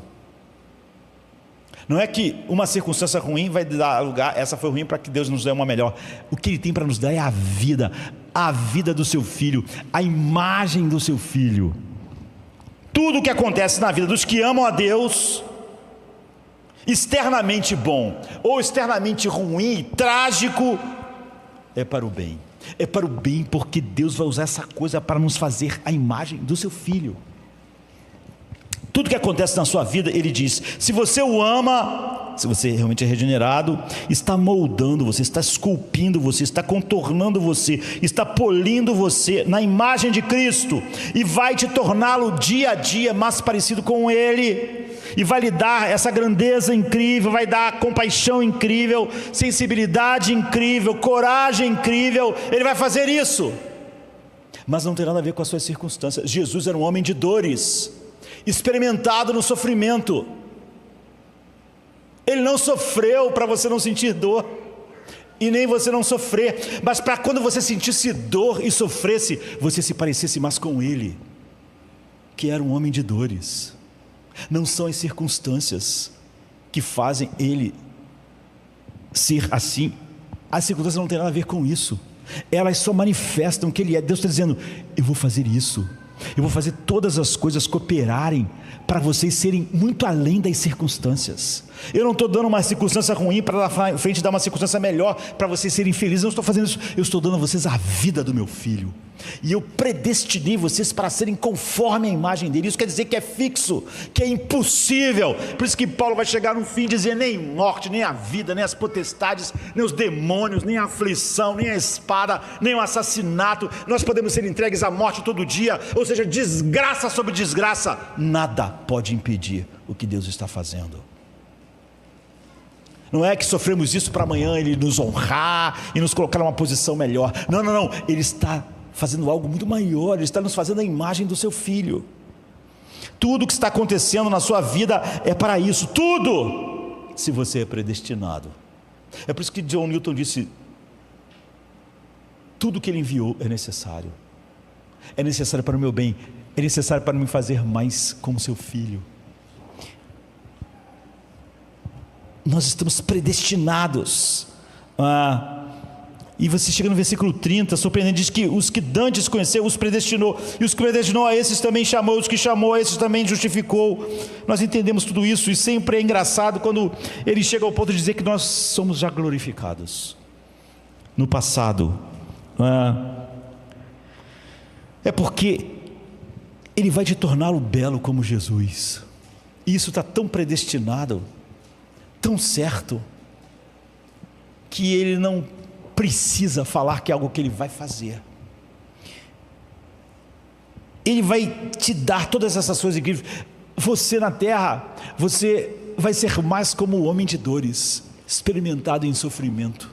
Não é que uma circunstância ruim vai dar lugar, essa foi ruim para que Deus nos dê uma melhor. O que Ele tem para nos dar é a vida do seu Filho, a imagem do seu Filho. Tudo o que acontece na vida dos que amam a Deus, externamente bom ou externamente ruim, trágico, é para o bem. É para o bem, porque Deus vai usar essa coisa para nos fazer a imagem do seu Filho. Tudo que acontece na sua vida, Ele diz: se você o ama, se você realmente é regenerado, está moldando você, está esculpindo você, está contornando você, está polindo você na imagem de Cristo, e vai te torná-lo dia a dia mais parecido com Ele, e vai lhe dar essa grandeza incrível, vai dar compaixão incrível, sensibilidade incrível, coragem incrível. Ele vai fazer isso, mas não tem nada a ver com as suas circunstâncias. Jesus era um homem de dores, experimentado no sofrimento. Ele não sofreu para você não sentir dor, e nem você não sofrer, mas para quando você sentisse dor e sofresse, você se parecesse mais com Ele, que era um homem de dores. Não são as circunstâncias que fazem Ele ser assim. As circunstâncias não têm nada a ver com isso, elas só manifestam que Ele é. Deus está dizendo: eu vou fazer isso, eu vou fazer todas as coisas cooperarem para vocês serem muito além das circunstâncias. Eu não estou dando uma circunstância ruim para lá na frente dar uma circunstância melhor para vocês serem felizes. Eu não estou fazendo isso. Eu estou dando a vocês a vida do meu Filho, e eu predestinei vocês para serem conforme a imagem dele. Isso quer dizer que é fixo, que é impossível. Por isso que Paulo vai chegar no fim e dizer: nem morte, nem a vida, nem as potestades, nem os demônios, nem a aflição, nem a espada, nem o assassinato, nós podemos ser entregues à morte todo dia, ou seja, desgraça sobre desgraça, nada pode impedir o que Deus está fazendo. Não é que sofremos isso para amanhã Ele nos honrar e nos colocar numa posição melhor. Não, não, não. Ele está fazendo algo muito maior. Ele está nos fazendo a imagem do seu Filho. Tudo que está acontecendo na sua vida é para isso. Tudo, se você é predestinado. É por isso que John Newton disse: tudo que Ele enviou é necessário. É necessário para o meu bem. É necessário para me fazer mais como seu Filho. Nós estamos predestinados. E você chega no versículo 30, surpreendente, diz que os que dantes conheceu, os predestinou, e os que predestinou a esses também chamou, os que chamou a esses também justificou. Nós entendemos tudo isso, e sempre é engraçado quando ele chega ao ponto de dizer que nós somos já glorificados no passado. É porque Ele vai te torná-lo belo como Jesus, e isso está tão predestinado, tão certo, que Ele não precisa falar que é algo que Ele vai fazer. Ele vai te dar todas essas coisas incríveis. Você na terra, você vai ser mais como o homem de dores, experimentado em sofrimento.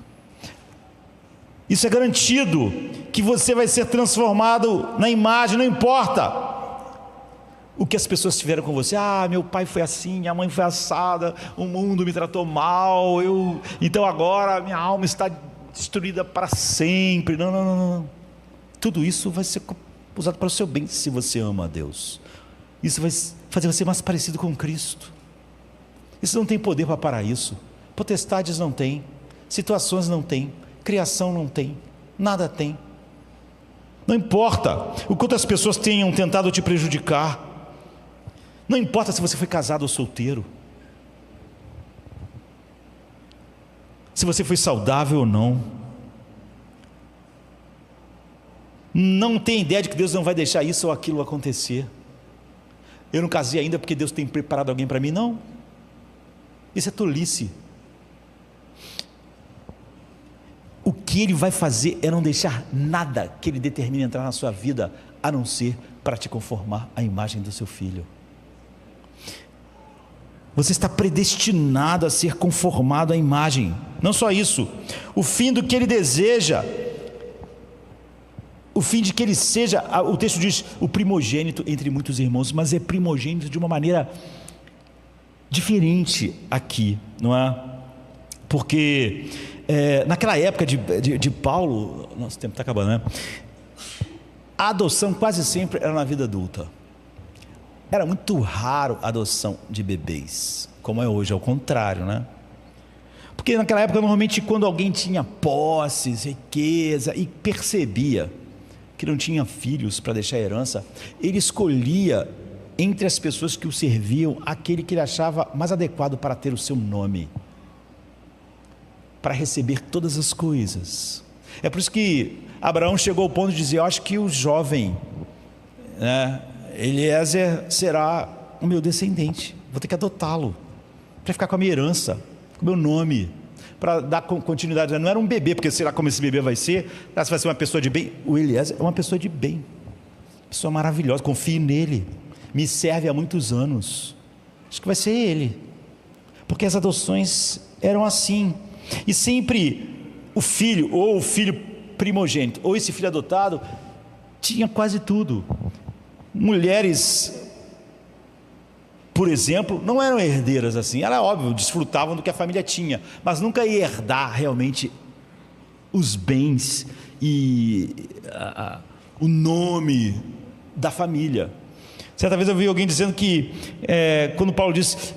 Isso é garantido, que você vai ser transformado na imagem. Não importa o que as pessoas tiveram com você. Meu pai foi assim, minha mãe foi assada, o mundo me tratou mal, então agora minha alma está destruída para sempre. Não, não, não, não. Tudo isso vai ser usado para o seu bem, se você ama a Deus. Isso vai fazer você mais parecido com Cristo. Isso não tem poder para parar isso. Potestades não tem, situações não tem, criação não tem, nada tem. Não importa o quanto as pessoas tenham tentado te prejudicar. Não importa se você foi casado ou solteiro, se você foi saudável ou não. Não tem ideia de que Deus não vai deixar isso ou aquilo acontecer. Eu não casei ainda porque Deus tem preparado alguém para mim. Não, isso é tolice. O que Ele vai fazer é não deixar nada que Ele determine entrar na sua vida, a não ser para te conformar à imagem do seu Filho. Você está predestinado a ser conformado à imagem. Não só isso, o fim do que Ele deseja, o fim de que Ele seja, o texto diz, o primogênito entre muitos irmãos, mas é primogênito de uma maneira diferente aqui, não é? Porque naquela época de Paulo, nosso tempo está acabando, né? A adoção quase sempre era na vida adulta. Era muito raro a adoção de bebês, como é hoje, ao contrário, né? Porque naquela época, normalmente, quando alguém tinha posses, riqueza, e percebia que não tinha filhos para deixar herança, ele escolhia entre as pessoas que o serviam, aquele que ele achava mais adequado para ter o seu nome, para receber todas as coisas. É por isso que Abraão chegou ao ponto de dizer: eu acho que o jovem, né, Eliezer será o meu descendente, vou ter que adotá-lo, para ficar com a minha herança, com o meu nome, para dar continuidade. Não era um bebê, porque sei lá como esse bebê vai ser, se vai ser uma pessoa de bem. O Eliezer é uma pessoa de bem, pessoa maravilhosa, confio nele, me serve há muitos anos, acho que vai ser ele, porque as adoções eram assim, e sempre o filho, ou o filho primogênito, ou esse filho adotado, tinha quase tudo. Mulheres, por exemplo, não eram herdeiras assim, era óbvio, desfrutavam do que a família tinha, mas nunca ia herdar realmente os bens e o nome da família. Certa vez eu vi alguém dizendo que quando Paulo diz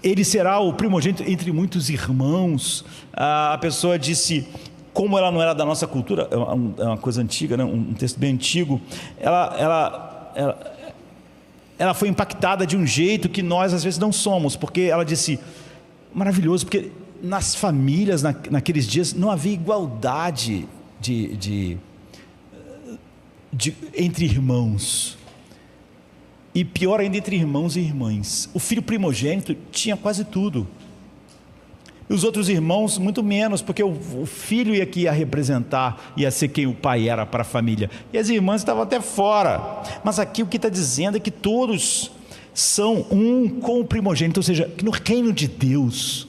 ele será o primogênito entre muitos irmãos, a pessoa disse, como ela não era da nossa cultura, é uma coisa antiga, né? Um texto bem antigo, ela foi impactada de um jeito que nós às vezes não somos, porque ela disse, maravilhoso, porque nas famílias, naqueles dias, não havia igualdade entre irmãos, e pior ainda entre irmãos e irmãs. O filho primogênito tinha quase tudo, e os outros irmãos muito menos, porque o filho ia representar, ia ser quem o pai era para a família, e as irmãs estavam até fora. Mas aqui o que está dizendo é que todos são um com o primogênito, ou seja, que no reino de Deus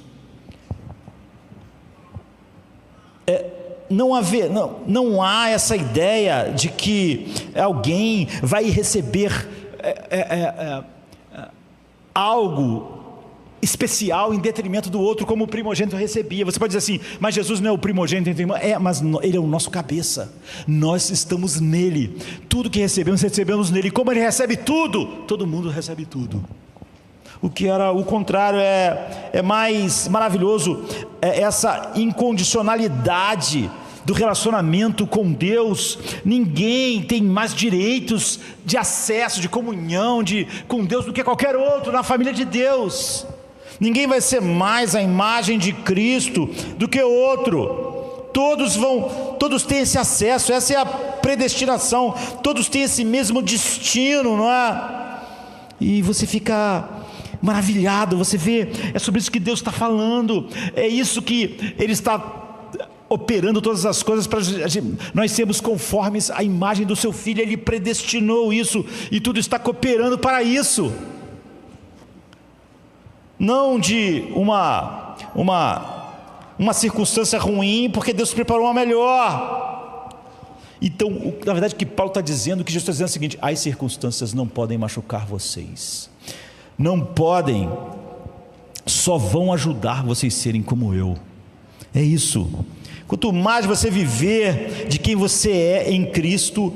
não há essa ideia de que alguém vai receber algo especial em detrimento do outro, como o primogênito recebia. Você pode dizer assim, mas Jesus não é o primogênito entre irmãos. Mas ele é o nosso cabeça, nós estamos nele, tudo que recebemos nele. Como ele recebe tudo, todo mundo recebe tudo. O que era o contrário é mais maravilhoso, essa incondicionalidade do relacionamento com Deus. Ninguém tem mais direitos de acesso, de comunhão com Deus do que qualquer outro na família de Deus. Ninguém vai ser mais a imagem de Cristo do que outro. Todos têm esse acesso, essa é a predestinação, todos têm esse mesmo destino, não é? E você fica maravilhado, você vê, é sobre isso que Deus está falando, é isso que Ele está operando todas as coisas para nós sermos conformes à imagem do seu Filho. Ele predestinou isso, e tudo está cooperando para isso. Não de uma circunstância ruim, porque Deus preparou uma melhor. Então, na verdade, o que Paulo está dizendo, que Jesus está dizendo é o seguinte: as circunstâncias não podem machucar vocês, não podem, só vão ajudar vocês a serem como eu. É isso. Quanto mais você viver de quem você é em Cristo,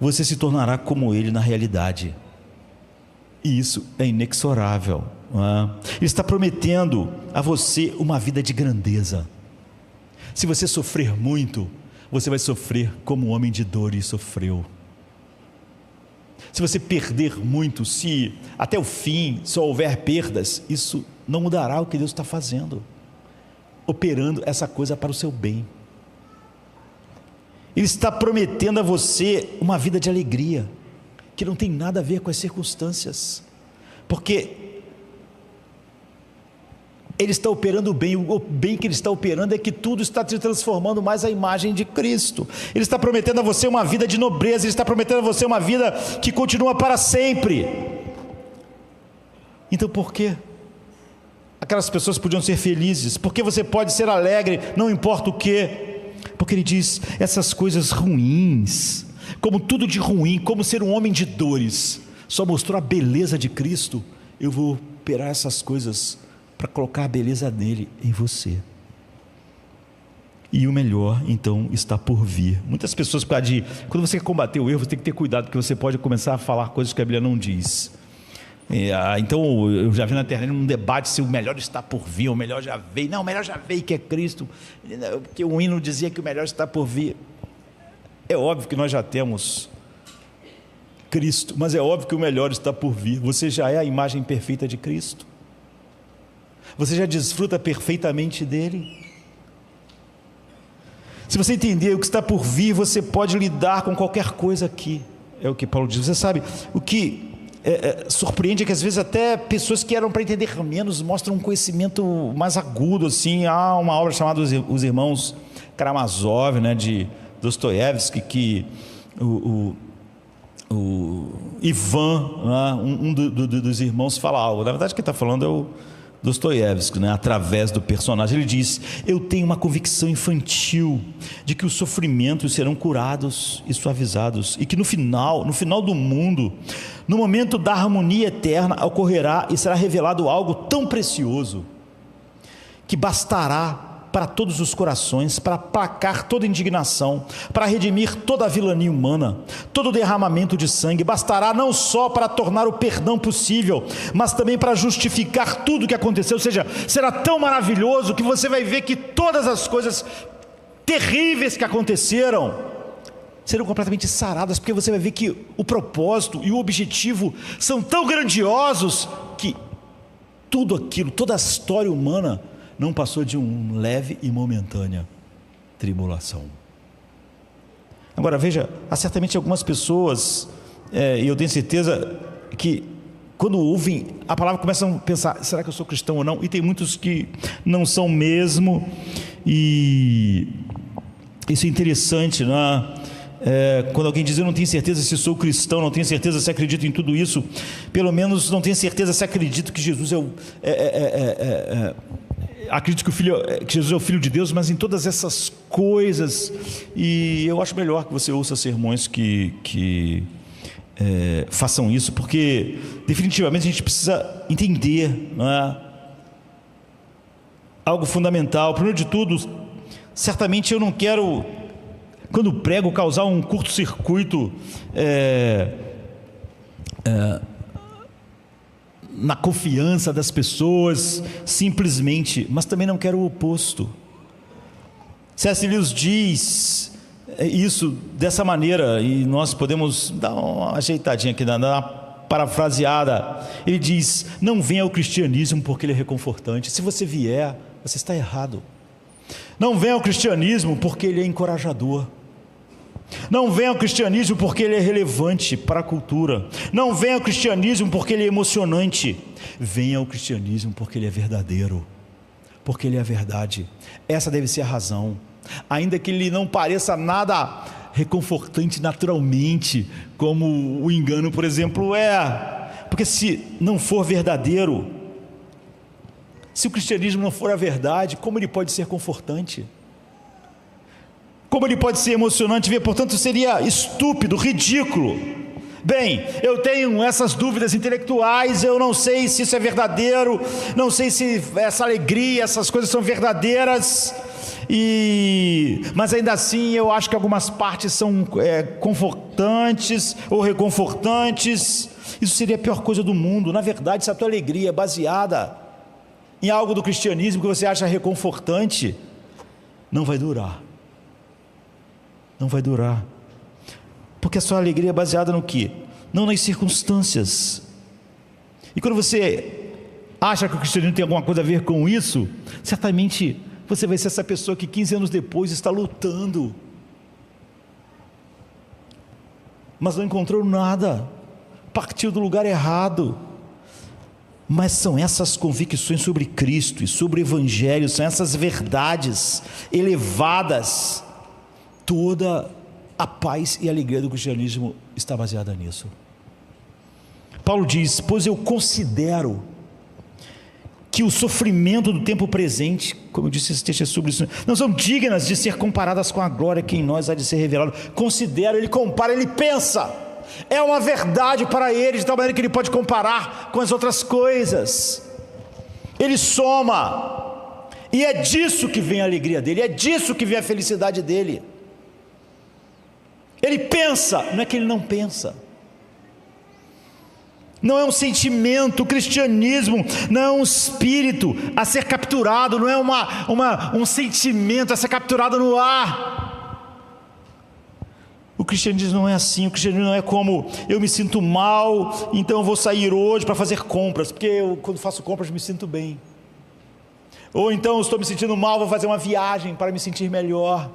você se tornará como Ele na realidade, e isso é inexorável. Ele está prometendo a você uma vida de grandeza. Se você sofrer muito, você vai sofrer como um homem de dores sofreu. Se você perder muito, se até o fim só houver perdas, isso não mudará o que Deus está fazendo, operando essa coisa para o seu bem. Ele está prometendo a você uma vida de alegria, que não tem nada a ver com as circunstâncias, porque Ele está operando o bem que Ele está operando é que tudo está te transformando mais à imagem de Cristo. Ele está prometendo a você uma vida de nobreza, Ele está prometendo a você uma vida que continua para sempre. Então por quê? Aquelas pessoas podiam ser felizes, porque você pode ser alegre, não importa o quê, porque Ele diz, essas coisas ruins, como tudo de ruim, como ser um homem de dores, só mostrou a beleza de Cristo, eu vou operar essas coisas para colocar a beleza dele em você. E o melhor, então, está por vir. Muitas pessoas, quando você quer combater o erro, você tem que ter cuidado, porque você pode começar a falar coisas que a Bíblia não diz. Então, eu já vi na internet um debate se o melhor está por vir, o melhor já veio. Não, o melhor já veio, que é Cristo, porque o hino dizia que o melhor está por vir. É óbvio que nós já temos Cristo, mas é óbvio que o melhor está por vir. Você já é a imagem perfeita de Cristo. Você já desfruta perfeitamente dele. Se você entender o que está por vir, você pode lidar com qualquer coisa aqui. É o que Paulo diz. Você sabe, o que surpreende é que às vezes até pessoas que eram para entender menos mostram um conhecimento mais agudo, assim. Há uma obra chamada Os Irmãos Karamazov, né, de Dostoiévski, que o Ivan, né, dos irmãos, fala algo. Na verdade quem está falando é o Dostoiévski, né? Através do personagem, ele diz: eu tenho uma convicção infantil de que os sofrimentos serão curados e suavizados, e que no final do mundo, no momento da harmonia eterna, ocorrerá e será revelado algo tão precioso, que bastará para todos os corações, para aplacar toda indignação, para redimir toda a vilania humana, todo derramamento de sangue. Bastará não só para tornar o perdão possível, mas também para justificar tudo o que aconteceu. Ou seja, será tão maravilhoso que você vai ver que todas as coisas terríveis que aconteceram serão completamente saradas, porque você vai ver que o propósito e o objetivo são tão grandiosos que tudo aquilo, toda a história humana não passou de um leve e momentânea tribulação. Agora veja, há certamente algumas pessoas, e eu tenho certeza que quando ouvem a palavra começam a pensar, será que eu sou cristão ou não? E tem muitos que não são mesmo, e isso é interessante, né? Quando alguém diz, eu não tenho certeza se sou cristão, não tenho certeza se acredito em tudo isso, pelo menos não tenho certeza se acredito que Jesus acredito que Jesus é o Filho de Deus, mas em todas essas coisas. E eu acho melhor que você ouça sermões que façam isso, porque definitivamente a gente precisa entender, não é? Algo fundamental. Primeiro de tudo, certamente eu não quero, quando prego, causar um curto-circuito na confiança das pessoas, simplesmente, mas também não quero o oposto. C.S. Lewis diz isso dessa maneira, e nós podemos dar uma ajeitadinha aqui, dar uma parafraseada. Ele diz: não venha ao cristianismo porque ele é reconfortante. Se você vier, você está errado. Não venha ao cristianismo porque ele é encorajador. Não venha ao cristianismo porque ele é relevante para a cultura. Não venha ao cristianismo porque ele é emocionante. Venha ao cristianismo porque ele é verdadeiro, porque ele é a verdade. Essa deve ser a razão. Ainda que ele não pareça nada reconfortante naturalmente, como o engano, por exemplo, porque se não for verdadeiro, se o cristianismo não for a verdade, como ele pode ser confortante? Como ele pode ser emocionante ver? Portanto, seria estúpido, ridículo. Bem, eu tenho essas dúvidas intelectuais, eu não sei se isso é verdadeiro, não sei se essa alegria, essas coisas são verdadeiras, mas ainda assim eu acho que algumas partes são confortantes ou reconfortantes. Isso seria a pior coisa do mundo. Na verdade, se a tua alegria é baseada em algo do cristianismo que você acha reconfortante, não vai durar. não vai durar. Porque a sua alegria é baseada no quê? Não nas circunstâncias. E quando você acha que o cristianismo tem alguma coisa a ver com isso, certamente você vai ser essa pessoa que 15 anos depois está lutando, mas não encontrou nada, partiu do lugar errado. Mas são essas convicções sobre Cristo e sobre o Evangelho, são essas verdades elevadas, toda a paz e a alegria do cristianismo está baseada nisso. Paulo diz: pois eu considero que o sofrimento do tempo presente, como eu disse, esse texto é sobre isso, não são dignas de ser comparadas com a glória que em nós há de ser revelada. Considera, ele compara, ele pensa, é uma verdade para ele, de tal maneira que ele pode comparar com as outras coisas, ele soma, e é disso que vem a alegria dele, é disso que vem a felicidade dele. Ele pensa, não é que ele não pensa, não é um sentimento. O cristianismo não é um espírito a ser capturado, não é um sentimento a ser capturado no ar. O cristianismo não é assim. O cristianismo não é como: eu me sinto mal, então eu vou sair hoje para fazer compras, porque quando faço compras me sinto bem. Ou então eu estou me sentindo mal, vou fazer uma viagem para me sentir melhor.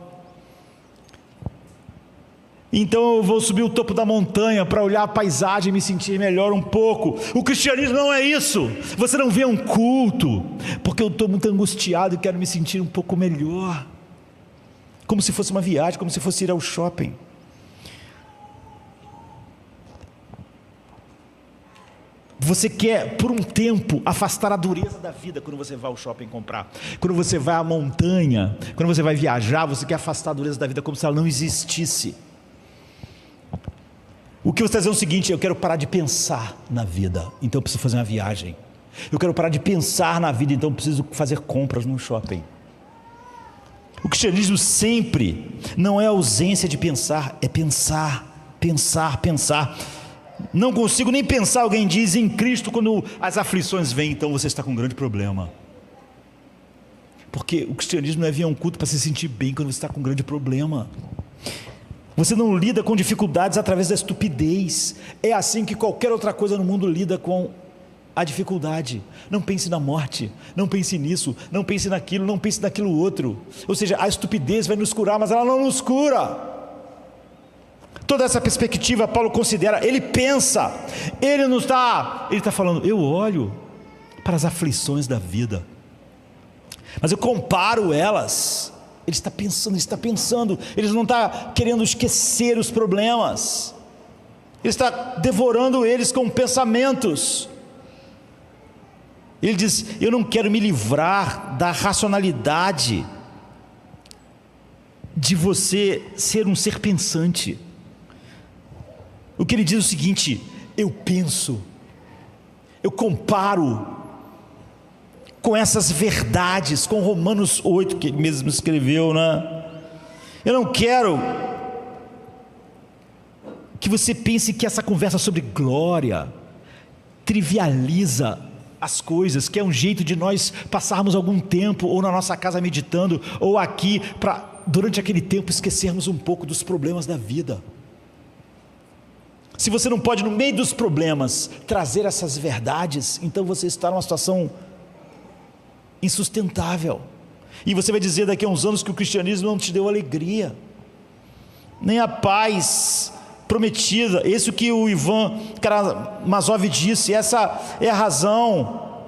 Então eu vou subir o topo da montanha para olhar a paisagem e me sentir melhor um pouco. O cristianismo não é isso. Você não vê um culto porque eu estou muito angustiado e quero me sentir um pouco melhor, como se fosse uma viagem, como se fosse ir ao shopping. Você quer por um tempo afastar a dureza da vida quando você vai ao shopping comprar. Quando você vai à montanha, quando você vai viajar, você quer afastar a dureza da vida como se ela não existisse. O que você está dizendo é o seguinte: eu quero parar de pensar na vida, então eu preciso fazer uma viagem. Eu quero parar de pensar na vida, então eu preciso fazer compras no shopping. O cristianismo sempre não é ausência de pensar, é pensar, pensar, pensar. Não consigo nem pensar, alguém diz, em Cristo quando as aflições vêm, então você está com um grande problema. Porque o cristianismo não é vir a um culto para se sentir bem quando você está com um grande problema. Você não lida com dificuldades através da estupidez. É assim que qualquer outra coisa no mundo lida com a dificuldade. Não pense na morte, não pense nisso, não pense naquilo, não pense naquilo outro. Ou seja, a estupidez vai nos curar, mas ela não nos cura. Toda essa perspectiva Paulo considera, ele pensa, ele está falando: eu olho para as aflições da vida, mas eu comparo elas. Ele está pensando, ele não está querendo esquecer os problemas, ele está devorando eles com pensamentos. Ele diz: eu não quero me livrar da racionalidade de você ser um ser pensante. O que ele diz é o seguinte: eu penso, eu comparo com essas verdades, com Romanos 8, que ele mesmo escreveu, né? Eu não quero que você pense que essa conversa sobre glória trivializa as coisas, que é um jeito de nós passarmos algum tempo ou na nossa casa meditando, ou aqui, para durante aquele tempo esquecermos um pouco dos problemas da vida. Se você não pode, no meio dos problemas, trazer essas verdades, então você está numa situação insustentável, e você vai dizer daqui a uns anos que o cristianismo não te deu alegria, nem a paz prometida. Isso que o Ivan Karamazov disse, essa é a razão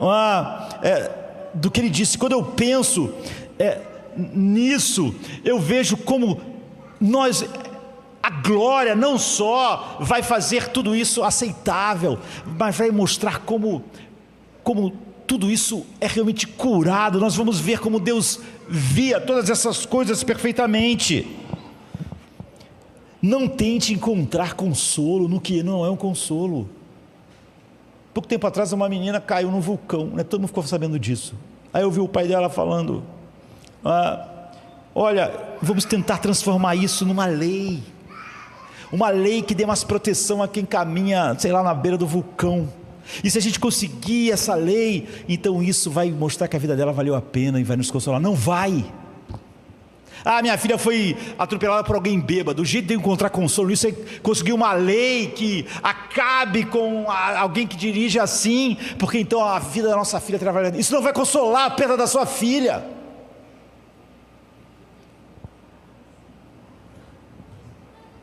do que ele disse. Quando eu penso nisso, eu vejo como a glória não só vai fazer tudo isso aceitável, mas vai mostrar como tudo isso é realmente curado. Nós vamos ver como Deus via todas essas coisas perfeitamente. Não tente encontrar consolo no que não é um consolo. Pouco tempo atrás uma menina caiu num vulcão, né? Todo mundo ficou sabendo disso. Aí eu vi o pai dela falando: olha, vamos tentar transformar isso numa lei, uma lei que dê mais proteção a quem caminha, sei lá, na beira do vulcão. E se a gente conseguir essa lei, então isso vai mostrar que a vida dela valeu a pena e vai nos consolar. Não vai. Ah, minha filha foi atropelada por alguém bêbado. O jeito de eu encontrar consolo nisso é conseguir uma lei que acabe com alguém que dirige assim, porque então a vida da nossa filha trabalha. Isso não vai consolar a perda da sua filha.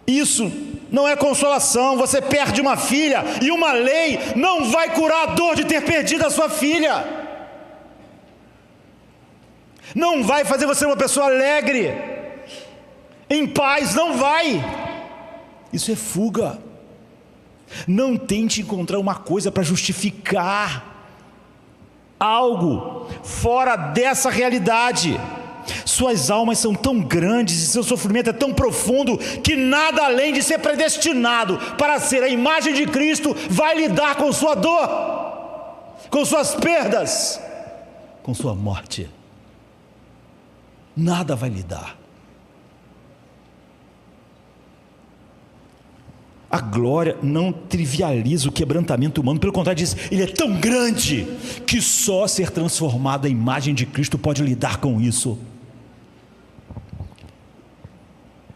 Isso não é consolação. Você perde uma filha e uma lei não vai curar a dor de ter perdido a sua filha. Não vai fazer você uma pessoa alegre, em paz, não vai. Isso é fuga. Não tente encontrar uma coisa para justificar algo fora dessa realidade. Suas almas são tão grandes e seu sofrimento é tão profundo que nada além de ser predestinado para ser a imagem de Cristo vai lidar com sua dor, com suas perdas, com sua morte. Nada vai lidar. A glória não trivializa o quebrantamento humano, pelo contrário diz, ele é tão grande que só ser transformado à imagem de Cristo pode lidar com isso.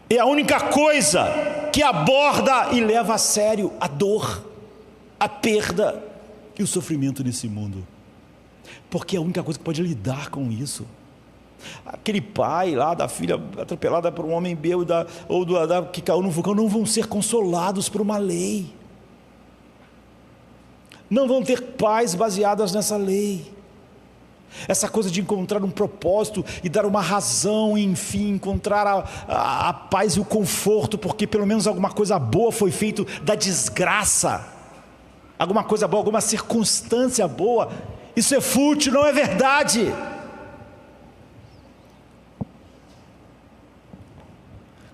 É a única coisa que aborda e leva a sério a dor, a perda e o sofrimento nesse mundo, porque é a única coisa que pode lidar com isso. Aquele pai lá da filha atropelada por um homem bêbado ou que caiu no vulcão não vão ser consolados por uma lei, não vão ter paz baseadas nessa lei. Essa coisa de encontrar um propósito e dar uma razão, enfim, encontrar a paz e o conforto, porque pelo menos alguma coisa boa foi feita da desgraça, alguma coisa boa, alguma circunstância boa. Isso é fútil, não é verdade.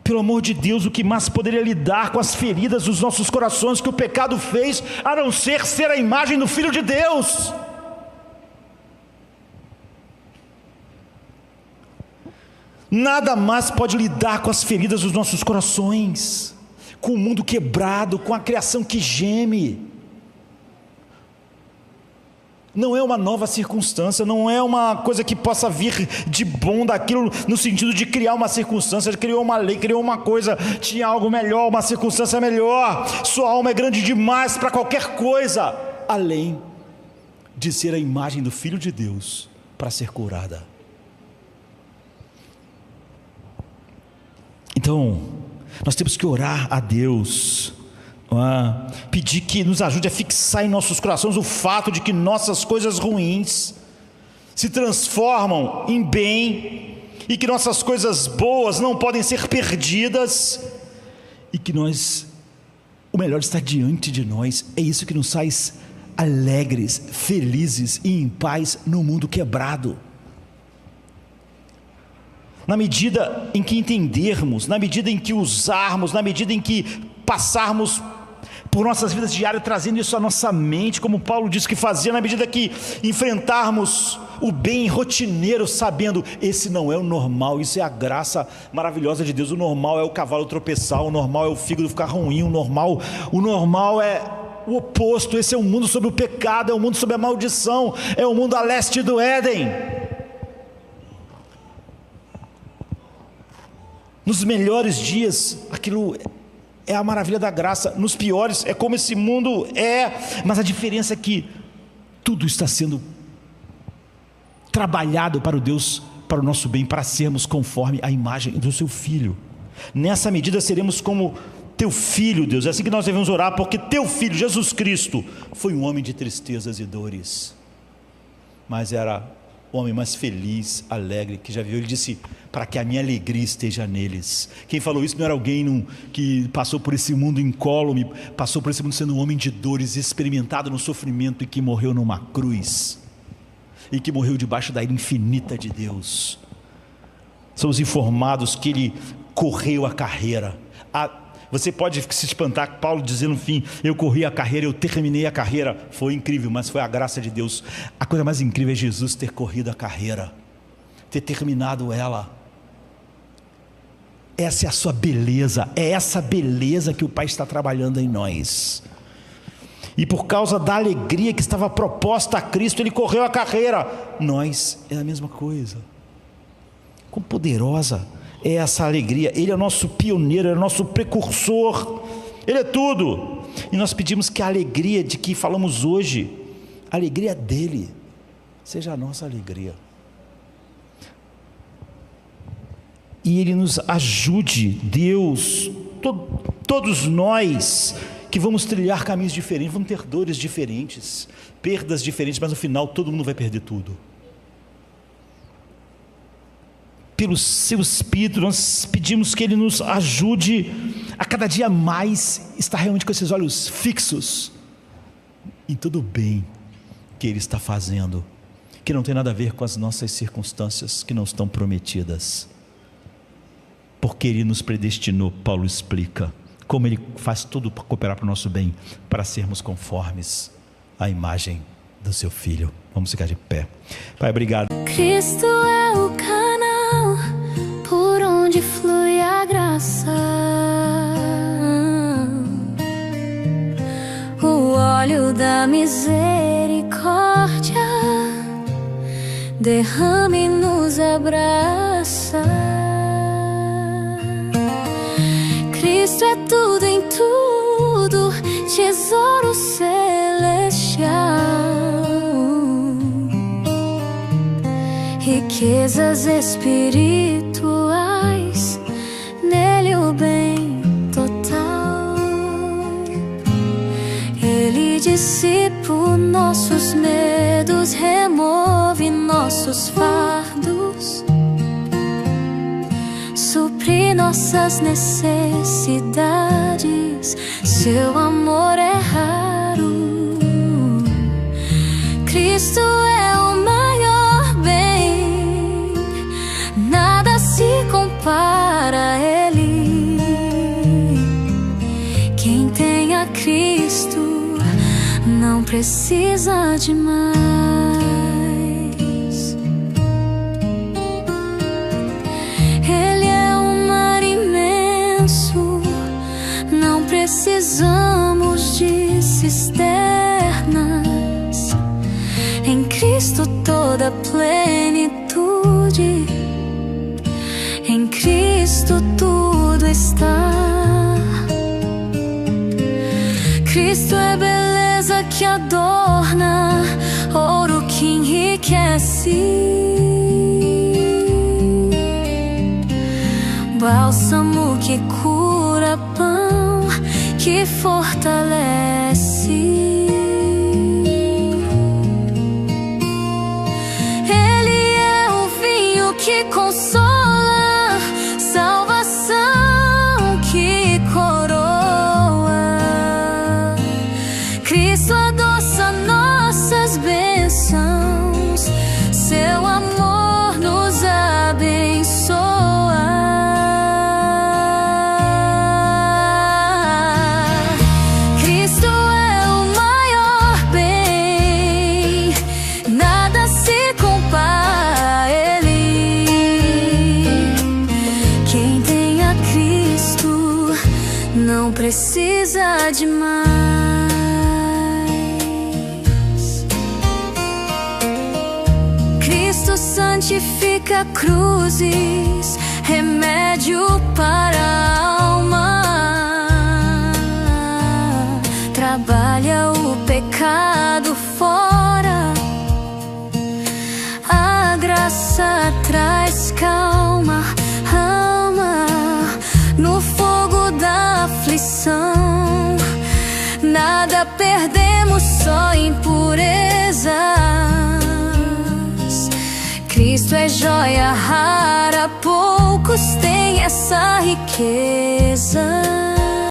Pelo amor de Deus, o que mais poderia lidar com as feridas dos nossos corações que o pecado fez, a não ser a imagem do Filho de Deus? Nada mais pode lidar com as feridas dos nossos corações, com o mundo quebrado, com a criação que geme. Não é uma nova circunstância, não é uma coisa que possa vir de bom daquilo, no sentido de criar uma circunstância, criou uma lei, criou uma coisa, tinha algo melhor, uma circunstância melhor. Sua alma é grande demais para qualquer coisa, além de ser a imagem do Filho de Deus para ser curada. Então, nós temos que orar a Deus, pedir que nos ajude a fixar em nossos corações o fato de que nossas coisas ruins se transformam em bem, e que nossas coisas boas não podem ser perdidas, e que o melhor está diante de nós. É isso que nos faz alegres, felizes e em paz no mundo quebrado. Na medida em que entendermos, na medida em que usarmos, na medida em que passarmos por nossas vidas diárias, trazendo isso à nossa mente, como Paulo disse que fazia, na medida que enfrentarmos o bem rotineiro, sabendo, esse não é o normal, isso é a graça maravilhosa de Deus. O normal é o cavalo tropeçar, o normal é o fígado ficar ruim, o normal é o oposto. Esse é o mundo sobre o pecado, é o mundo sobre a maldição, é o mundo a leste do Éden. Nos melhores dias, aquilo é a maravilha da graça. Nos piores, é como esse mundo é. Mas a diferença é que tudo está sendo trabalhado para o nosso bem, para sermos conforme a imagem do seu Filho. Nessa medida seremos como teu Filho, Deus. É assim que nós devemos orar, porque teu Filho, Jesus Cristo, foi um homem de tristezas e dores, mas era o homem mais feliz, alegre que já viu. Ele disse, para que a minha alegria esteja neles. Quem falou isso não era alguém que passou por esse mundo incólume, passou por esse mundo sendo um homem de dores, experimentado no sofrimento, e que morreu numa cruz, e que morreu debaixo da ira infinita de Deus. Somos informados que ele correu a carreira. Você pode se espantar, Paulo dizendo no fim, eu corri a carreira, eu terminei a carreira. Foi incrível, mas foi a graça de Deus. A coisa mais incrível é Jesus ter corrido a carreira, ter terminado ela. Essa é a sua beleza, é essa beleza que o Pai está trabalhando em nós. E por causa da alegria que estava proposta a Cristo, ele correu a carreira. Nós é a mesma coisa. Quão poderosa é essa alegria. Ele é o nosso pioneiro, é o nosso precursor, Ele é tudo. E nós pedimos que a alegria de que falamos hoje, a alegria dele, seja a nossa alegria. E Ele nos ajude, Deus, todos nós que vamos trilhar caminhos diferentes, vamos ter dores diferentes, perdas diferentes, mas no final todo mundo vai perder tudo. Pelo seu Espírito, nós pedimos que Ele nos ajude a cada dia mais estar realmente com esses olhos fixos em tudo o bem que Ele está fazendo, que não tem nada a ver com as nossas circunstâncias que não estão prometidas, porque Ele nos predestinou. Paulo explica como Ele faz tudo para cooperar para o nosso bem, para sermos conformes à imagem do seu Filho. Vamos ficar de pé. Pai, obrigado. Cristo é o canal por onde flui a graça, o óleo da misericórdia derrama e nos abraça. Cristo é tudo em tudo, tesouro celestial, riquezas espirituais, nele o bem total. Ele dissipa nossos medos, remove nossos fardos, supre nossas necessidades. Seu amor é raro. Cristo é o maior bem, nada se compara a Ele. Quem tem a Cristo não precisa de mais. Ele é um mar imenso, não precisamos de cisternas. Em Cristo toda plenitude, em Cristo tudo está. Cristo é beleza que adorna, ouro que enriquece, bálsamo que cura, pão que fortalece. Ele é o vinho que consola, salvação que coroa. Cristo adoça nossas bênçãos, seu amor nos abençoa. Cristo é o maior bem, nada se compara a Ele. Quem tem a Cristo não precisa de mais. Cristo santifica cruzes, remédio para a alma, trabalha o pecado fora, a graça traz calma, alma no fogo da aflição. Nada perdemos, só impurezas. Cristo é joia rara, poucos têm essa riqueza.